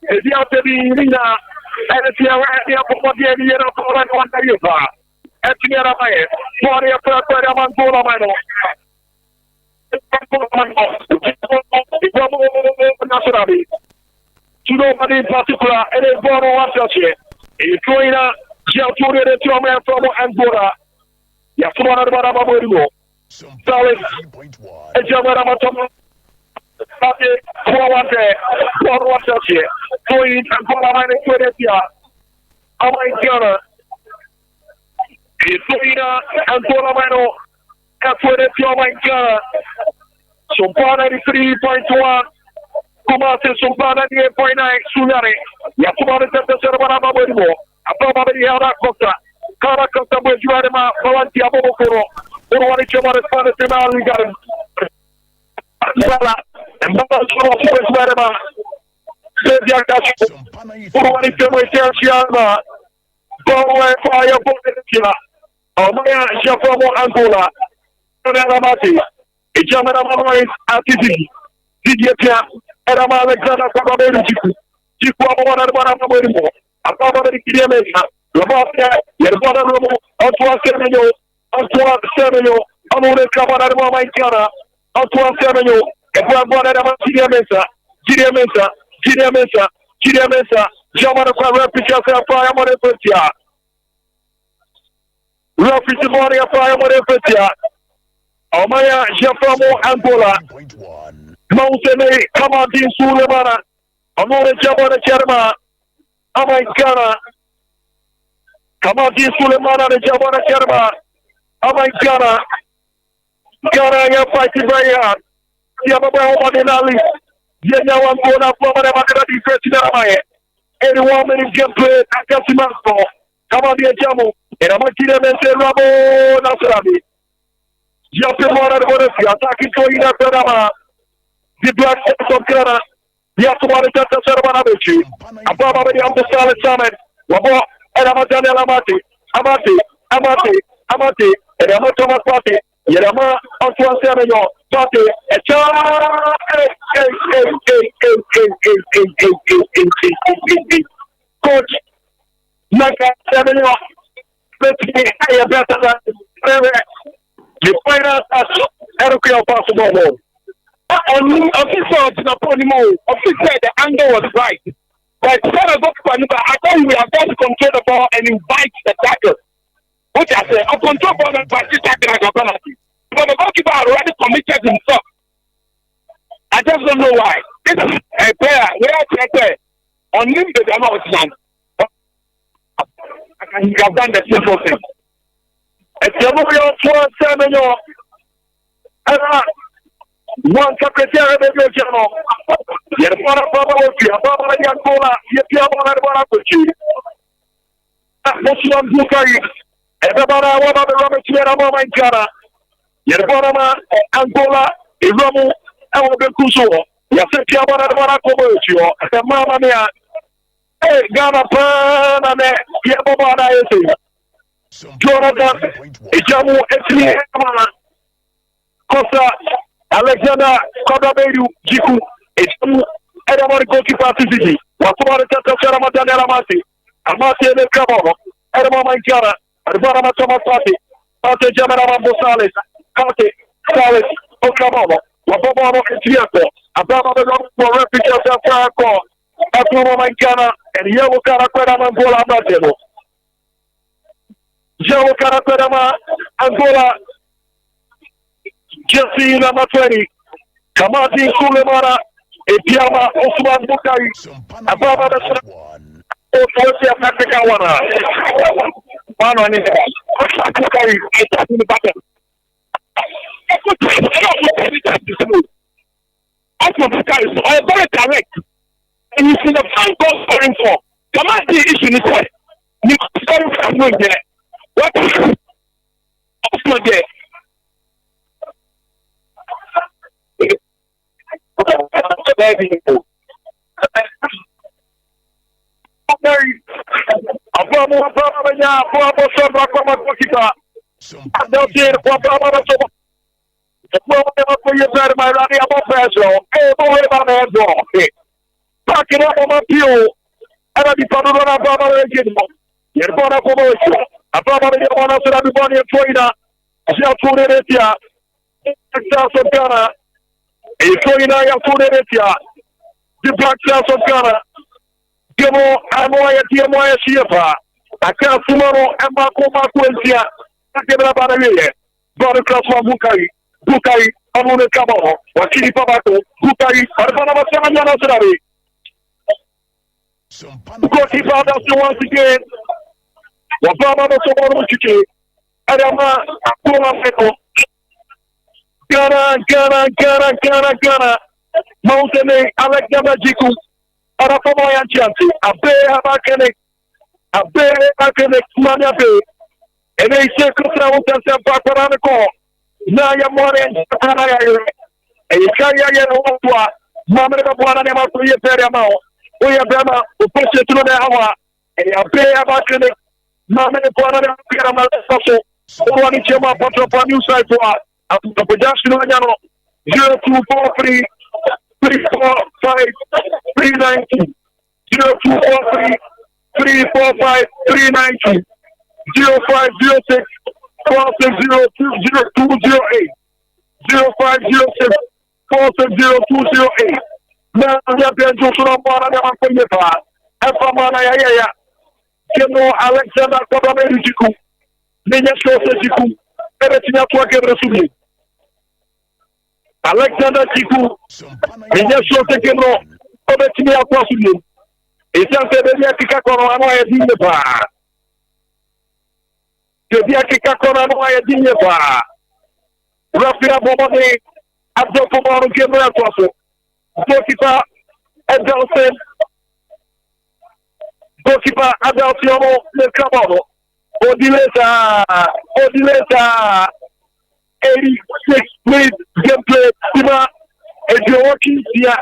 Speaker 1: It's the out to be Nina, and it's here right here for what the year of all and one day. And together, my head. 40 of the third among Bola Mino. Nationally. To nobody in particular, and it's born on one here. If you're in a jail, you're in a two man from Angola. You have to run out of our way. So it's a Jamaican. One day, one here. Going and Bola Mino to the I'm in Ghana. It's Florida and Bola Mino. That's where it's your Ghana. So 93.1. Kumasi Sumpana 8.9 Sunari. Yatumani Tata Servana Babimo. A probably Hara Costa. Kara Costa Bujuarima, Valantia Boboro. Urwani Chamara Spanish Finale Garden. And Baba Bujuarima. Sedia Kashi. Urwani Chamara Chiama. Bowe Fire Botina. Omaya Shafamo Angola. Ramati. Ijamana Manois Atiti. Didier. Era Alexander Kababeri Chiku. Chiku Abona Banamo. A Kababeri Kiamesa. Labaka, Yerbana Romo, Antoine Semenyo, Antoine Semenyo, Amore Kabana Mankana, Antoine Semenyo, Ebana Kiamesa, Kiamesa, Kiamesa, Kiamesa, Jamana Rapid Fire Morepetia. Rapid Fire Morepetia. Omaya Jafamo Angola. Mountain Kamadi Sulemana, Amore Jabana Cherma, Amankana, Kamati Sulemana de Jabana Kerma. Amai Ghana. Ghana ya fighting very hard. Yamaba Omadinali. Yenya Wangona Florida Madera defense in Amaye. Anyone in gameplay Akasimansko. Kamadi Jamu. And Amakina Mente Rabo Nasrabi. Yapimana Bodefi attacking to Ina Pedama. The Black of Ghana. Yatumari Tata Servanabici. Ababa Amsterdam Summit. Wabo and Amadana Amati. Amati. And Amatoma Party. Yerama Antoine Semenyo. Party. A Coach Naka Semenyo. Let's be higher better than the final as Erukio possible. Officer said the angle was right. But I thought we are going to control the ball and invite the tackle. Which I said, I'll control ball and invite the tackle like a penalty. But the goalkeeper already committed himself. I just don't know why. This is a player, we are there. On him, the amount and you have done the simple thing. It's a movie on 7 one secretary of the general. Yet, Baba Yankola, Yabana Puchi. Muslim Bukari, everybody, one of the Robert Yerama in Ghana. Yerabana, Angola, Iramu, Elbekuso, Yasekiabana Komocho, the Mamma Mia. Hey, Ghana Pan and Yabana is Jonathan, Jamu, Etienne, Costa. Alexander Kodaberu Jiku, Ejamu, Edamari goalkeeper City, Wakumari Tata Ramadan Ramati, Amati and Kabano, Edamama Jara, Advarama Thomas Party, Pate Jamara Bosales, Kate, Salis, Okabano, Wabano Etiaco, Ababa for refugees of Farako, Akuma Ghana, and Yellow Karakwedama Angola Matemo. Yellow Karakwedama Angola. Jesse number 20. Kamati Sulemana, Epiama, Osman Bukari, Ababa the Africa one on it. Bukari, in the battle. Bukari is very correct. And you see the fan goal scoring for. Kamati is in his head. You scoring from there. What? Osman there. Itoina ya Funeretia, the Black Stars of Ghana, Gemo, Amoya, Tiamoya, Shiepa, Aka Sumaro, and Marco Marquesia, Akebra Banawile, Body Class from Bukai, Amune Kamoro, Wakili Pabato, Bukai, Arbana Samana Sarabi. Goalkeeper does once again, Wabama Somoruchi, Adama, Akuma Ghana. Mountain Alexander Jiku. Arapamoyan Chanti. Abe Mania Bay. And they say Kutra Wutan Paparanako. Naya Moran Panaya. And you carry a Mamma Buana Mapuya Periamo. Uya Bama, who push it through the hour. And Abe Abakane. Mamma Buana Pirama Sasso. One Chema Patra New Side for us. The production of 0243 345 390 0243 345 390 0506 460 0506 460 Now, we have been to Suramana and Payepa. And from Manaya, Keno Alexander Kodameru, Nina Sosa, Everything up to Resumi. Alexander Jiku, Nina Sosa Keno, everything up to Resumi. It's just a very Kikako, I know I didn't. Jebia kika kona no aye dinye ba. Rafia bomode abdo pomoro kemra kwaso. Goalkeeper Edelson. Goalkeeper Adelson le Cabono. Odilesa 86 minutes gameplay. Sima Ejoki Sia.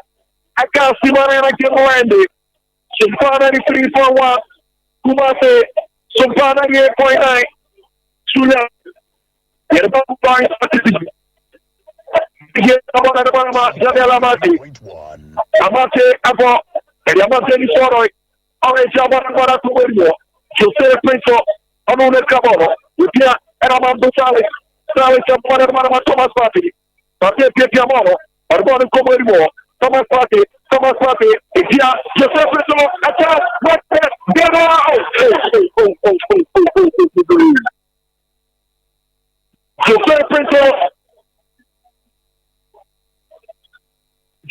Speaker 1: Aka Sima na Kemwende. Sumpana ni 3.1. Kumase Sumpana ni 8.9. Sulia. Yerba point statistic. Amate abo Amate ni soroi Orange abana tuwerio Jose Prince onu ne kaboro Pia era Mando Sales abana Thomas Partey Pia Moro arbona kowerio Thomas Partey Pia Jose Prince acha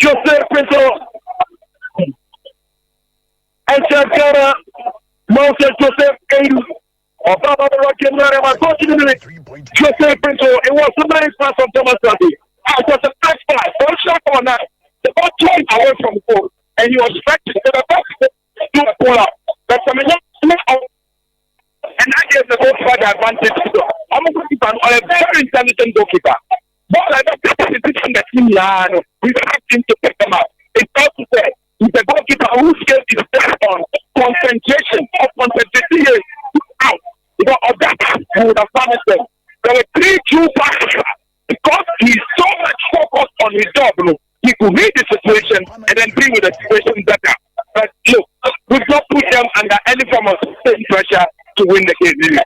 Speaker 1: Jose Prince and Shankara Moses Joseph Edu Obama the Rocky Mara Jose Prince, it was a nice pass from Thomas Partey. It was a nice pass, one shot on that. The ball turned away from the goal and he was distracted to the back to a pull up. But I mean, and that gives the goalkeeper the advantage. I'm a goalkeeper or a very intelligent goalkeeper. But I don't think it's in the team. We have to pick them up. It's not to say he's a goalkeeper whose skill is based on concentration of concentration out. Because of that, he would have punished them. There were 3-2 passes because he's so much focused on his job. He could read the situation and then deal with the situation better. But look, we don't put them under any form of pressure to win the game.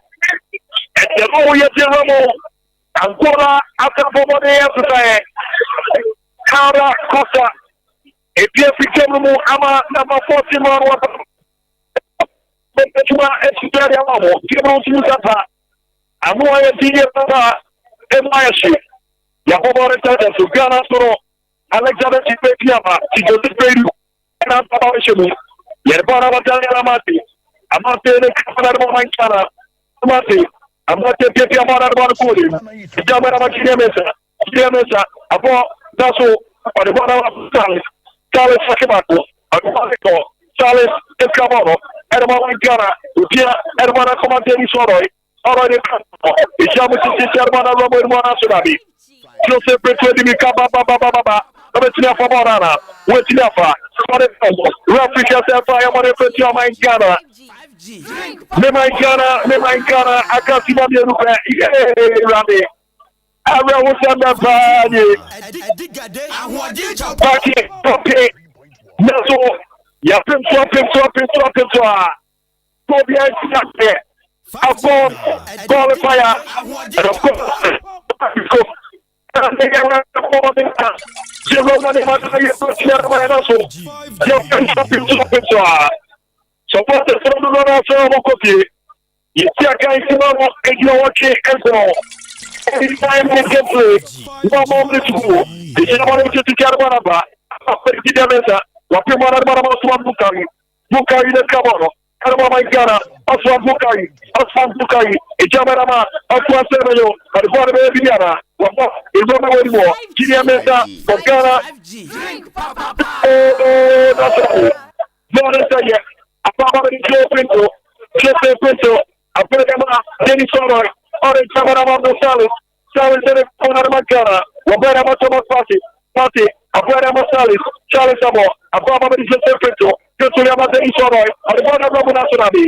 Speaker 1: And the Romo Ancora after Bomode to Kara Costa. A PFM Ama number 14 Petuma Estuaria Mamo, Kibon Sutapa, Amoya Tia Papa, Emayashi, Yabomoreta, Sugana Soro, Alexander Chipekiama, Joseph Peru, and Apabashimi, Yerbana Batania Mati, Amate Kamarana, Mati. I'm not taking a man out of one code. Jamesa, Abo, Dasso, or the one of Salis Sakimato, or Salis Escabano, Edamon Gana, Utia, Edamana Commandani Soroi, already it's Yamachi Sermana Robo Mona Sunabi. Joseph Petri Baba, Obetina Faborana, Wetinafa, Rafika Sapphire, Monetia, my Ghana. Nemaikana, Akasima Rupa, Rami. I was on the party. Okay. Naso, Yapim Swapim. Phobia is upon qualifier, and of course, so what the son of the cookie? You see a guy in the watching and every time they get played, no moment to go. This is not to get one about. Bukari the Cabano, Arama Gana, Oswan Bukari, a Jamarama, Oswan Seveyo, and the bottom of Viana, is on the way more. Gideon Mesa, Ghana. Oh, that's all. No, yet. Apapa ni Jose Pinto, Apelema, Dennis Sonor, Orange Camaramo Salis, Salis Magana, Wabera Thomas Party, Apelema Salis, Charles Sabo, Apapa ni Jose Pinto, Josuama Dennis Sonor, and the border of Nationabi.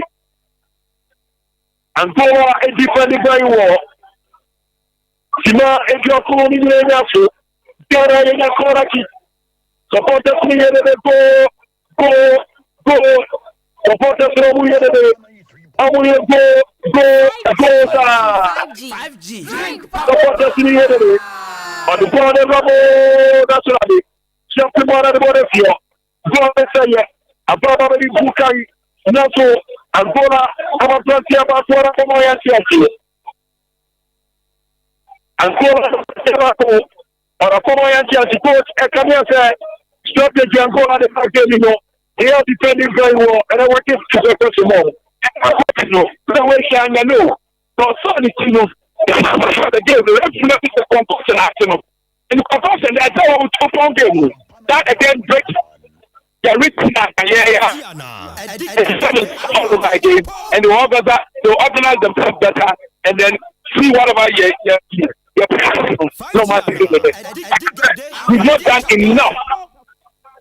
Speaker 1: Angola is defending very well. Sima is your colony in Yasu, Gara in Yakoraki. Supporters me go. Supporters from Uyede, Amuye go, 5G. Supporters in Uyede, on the border of that's right. Something more than the border here. Go and say, Ababa Bukari, Naso, Angola, Amaplasia, Baswara, Moya, Angola, or a Moya, coach, and come here, say, stop the Angola, the Fakemino. They are defending very well, and I want to the more. No, the way Shanga no.
Speaker 2: So the team of the game, the referee is the concussion action. In the concussion, they are all two game. That again breaks the written and they organize themselves better and then see whatever no matter. We've not done enough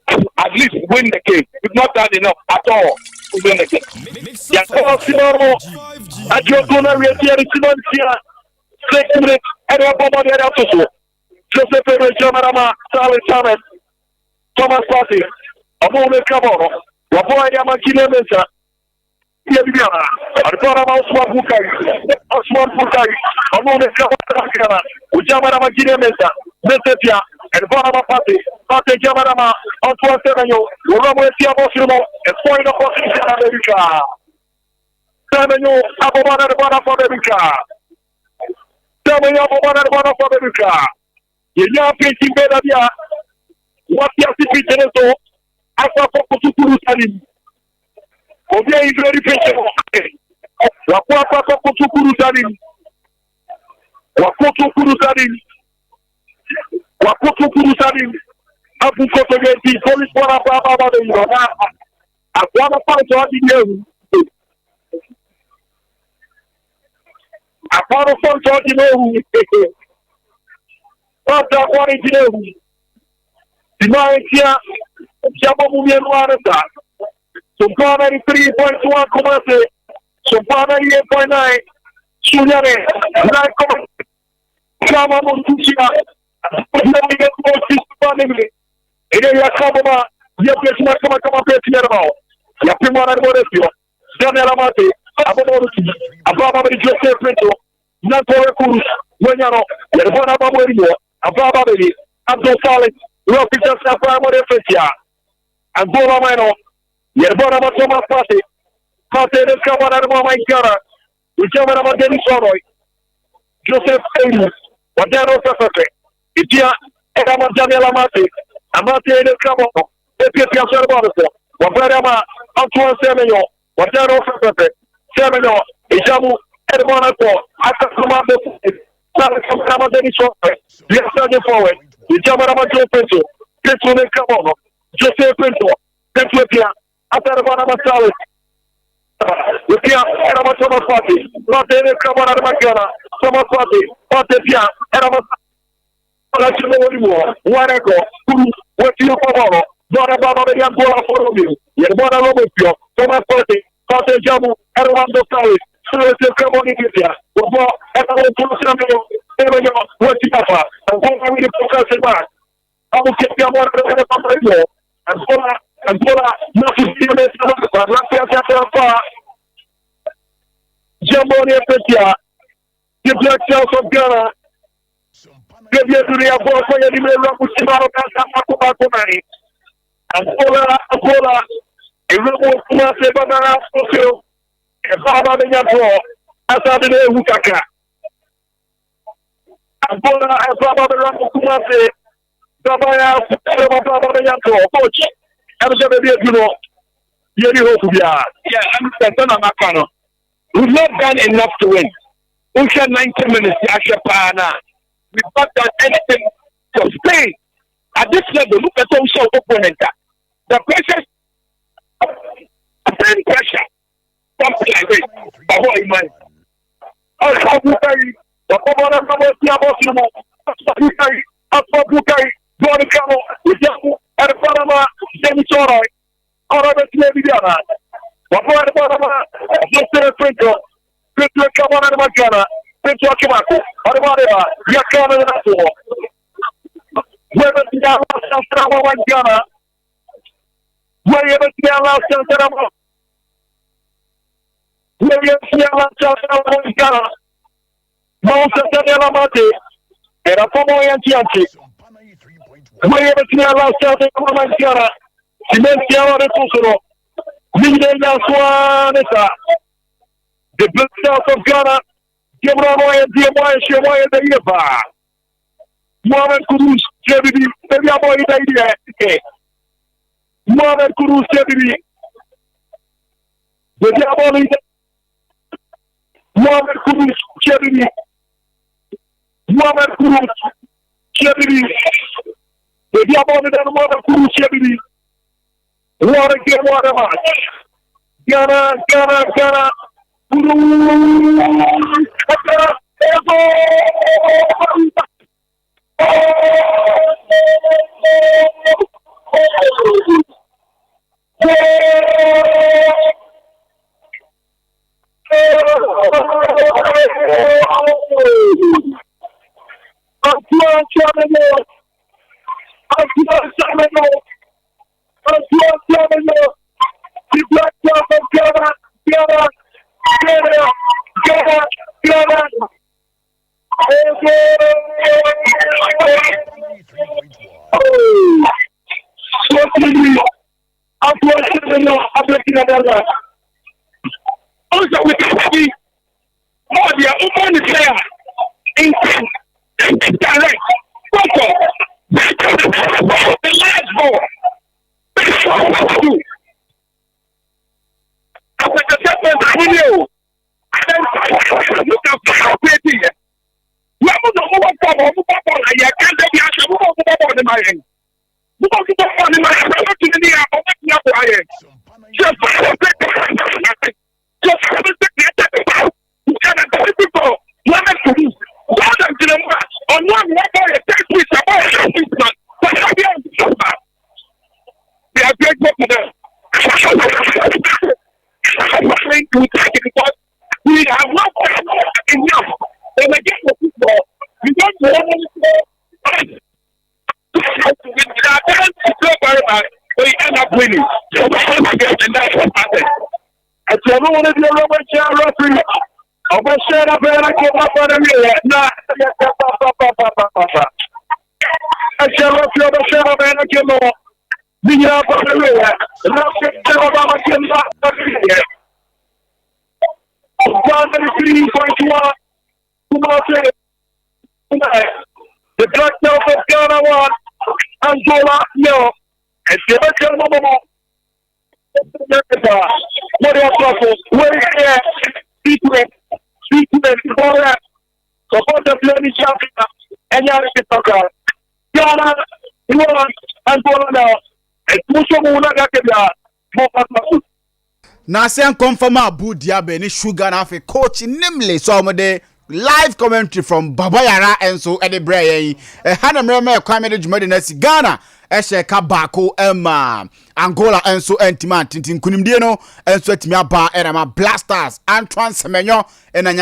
Speaker 2: to at least win the game. We've not done enough at all to win the game. I don't know where the 6 minutes and we're Joseph Jamarama, Salis Thomas Party, a moment Caboro, Waboya Makina Mesa, Yabiana, Arpana Osman Bukai, a moment Cabana, Ujamara Makina Mesa, Mesetia, and Bonama Party, Party Jamarama, Antoine Semenyo, Romosia Bosimo, and point of position America. Semenyo, Abomana for America. Semenyo, Abomana for America. You know, painting better. What you have to be so after Kukuru Salim. Obey is very patient. Wapapa Kukuru Salim. Wakukuru Salim. Wakukuru Salim. Abu Kotogeti, police one of Baba, at one of our you. A part of some you. After one engineer. Dinaia, Jabamumian Wanata, Sumpana 3.1 commerce, Sumpana 8.9, Sunyane, Nakon, Kamamu Tusia, Yakama, Yapesma Petiermo, Yapimana Moresio, Daniela Mate, Ababa Joseph Pinto, Natore Cruz, Wenano, Yervana Baburio, Ababa Baby, Abdul Saleh. Rocky just a primary feature. And Bola Mano, Yerbona Thomas Party, Party is coming out of my gara, which I'm about Dennis Soroy, Joseph Ames, Wadano Pepe, Itia, Edama Daniela Mati, Amati is coming up, Epica Serboso, Wabarama, Antoine Semenyo, Wadano Pepe, Semenyo, Ijamu, Edmona, after command the Dennis Soroy, we are starting forward. Jamarama Joe Pinto, Pinto de Cabono, Joseph Pinto, Pinto, after the Banama Salis, Pia, Edama Thomas Party, not any Cabana Macana, Thomas Party, Party Pia, Edama Wareko, what you follow, Donna Baba Yangola for you, Yabana Lobio, Thomas Party, Party Jamu, Edamando Salis, Celeste Cabonitia, Edamando what you have, and what are we focusing on? I will take your water and the and Bola, not to see the far. Jamboni Petia, the black cells of Ghana, give you to the above for your Rapuchimaro Casa, and Bola, a remote massive banana social, a Baba de Yapo, as I did Hukaka. Bola and Baba the Rapukumase, Baba, Baba the Yapo, coach, and the Yeri. Yeah, I'm Macano. We've not done enough to win. We had 90 minutes, Ashapana. We've not done anything to stay. At this level, look at also opponent. The pressure, pressure, something like this. But what am I? I'll the Pomona Tiabosimo, Apabukai, Bonicano, and Panama, Demisoro, Arabic Leviana. Wapua de Panama, Joseph Pinto, Pinto Cabana Macana, Pinto Kimaku, Armada, Yakana de Nato. Whether the Alama Macana, wherever the Alama Santarama, wherever the Alama Macana. Moussa Daniela Mate, era como Yantianti. Where the Tiala Southern Mantiana, Simencia de Tusoro, Vida Suanesa, the Blue South of Ghana, Gibramo and Diamoy and Shemoy and the Yapa. Mohamed Kudus, JBB, maybe a boy idea. Mohamed Kudus, JBB, the Diaboli, Mohamed Kudus.
Speaker 1: Chebiri. Muhammad Kuru. Chebiri. The Diamond and Muhammad Kuru Chebiri. What a game, what a match. Ghana. The Black Dog of Ghana. Also, we can see more the open player in direct. The last ball. After the second video, then look at how pretty. You have no more problem. I can't be asked to move on my end. Move on in my hand. Just people. Women to do. Go them to the match. On one level, a text with about they are grateful for them. We have not enough. When we get the football, we don't want we end up winning. And that's what happened. And so I don't want to be a Robert Shah referee. I'm going to shut up and I get up on the mirror. I shall not feel the shut up and I get more. Be up on the mirror. And I'll get up on the mirror. 103.1. The Black Dog of Ghana won. Angola, no. And the other number what are troubles? Where is there? Treatment, support the bloody champion, and you're the talker. Ghana, won, Angola now. And Pushamuna Gakabia.
Speaker 18: Na sen confirm Abu Diabe ni Sugar na fe coach namely so de live commentary from Babayara enso Edebrey Hana Mrema Kwame Jumade na si Ghana ehye ka baako ema Angola enso entiman tintin kunimdie no enso atimi aba era ma Blasters Antoine Semenyo ena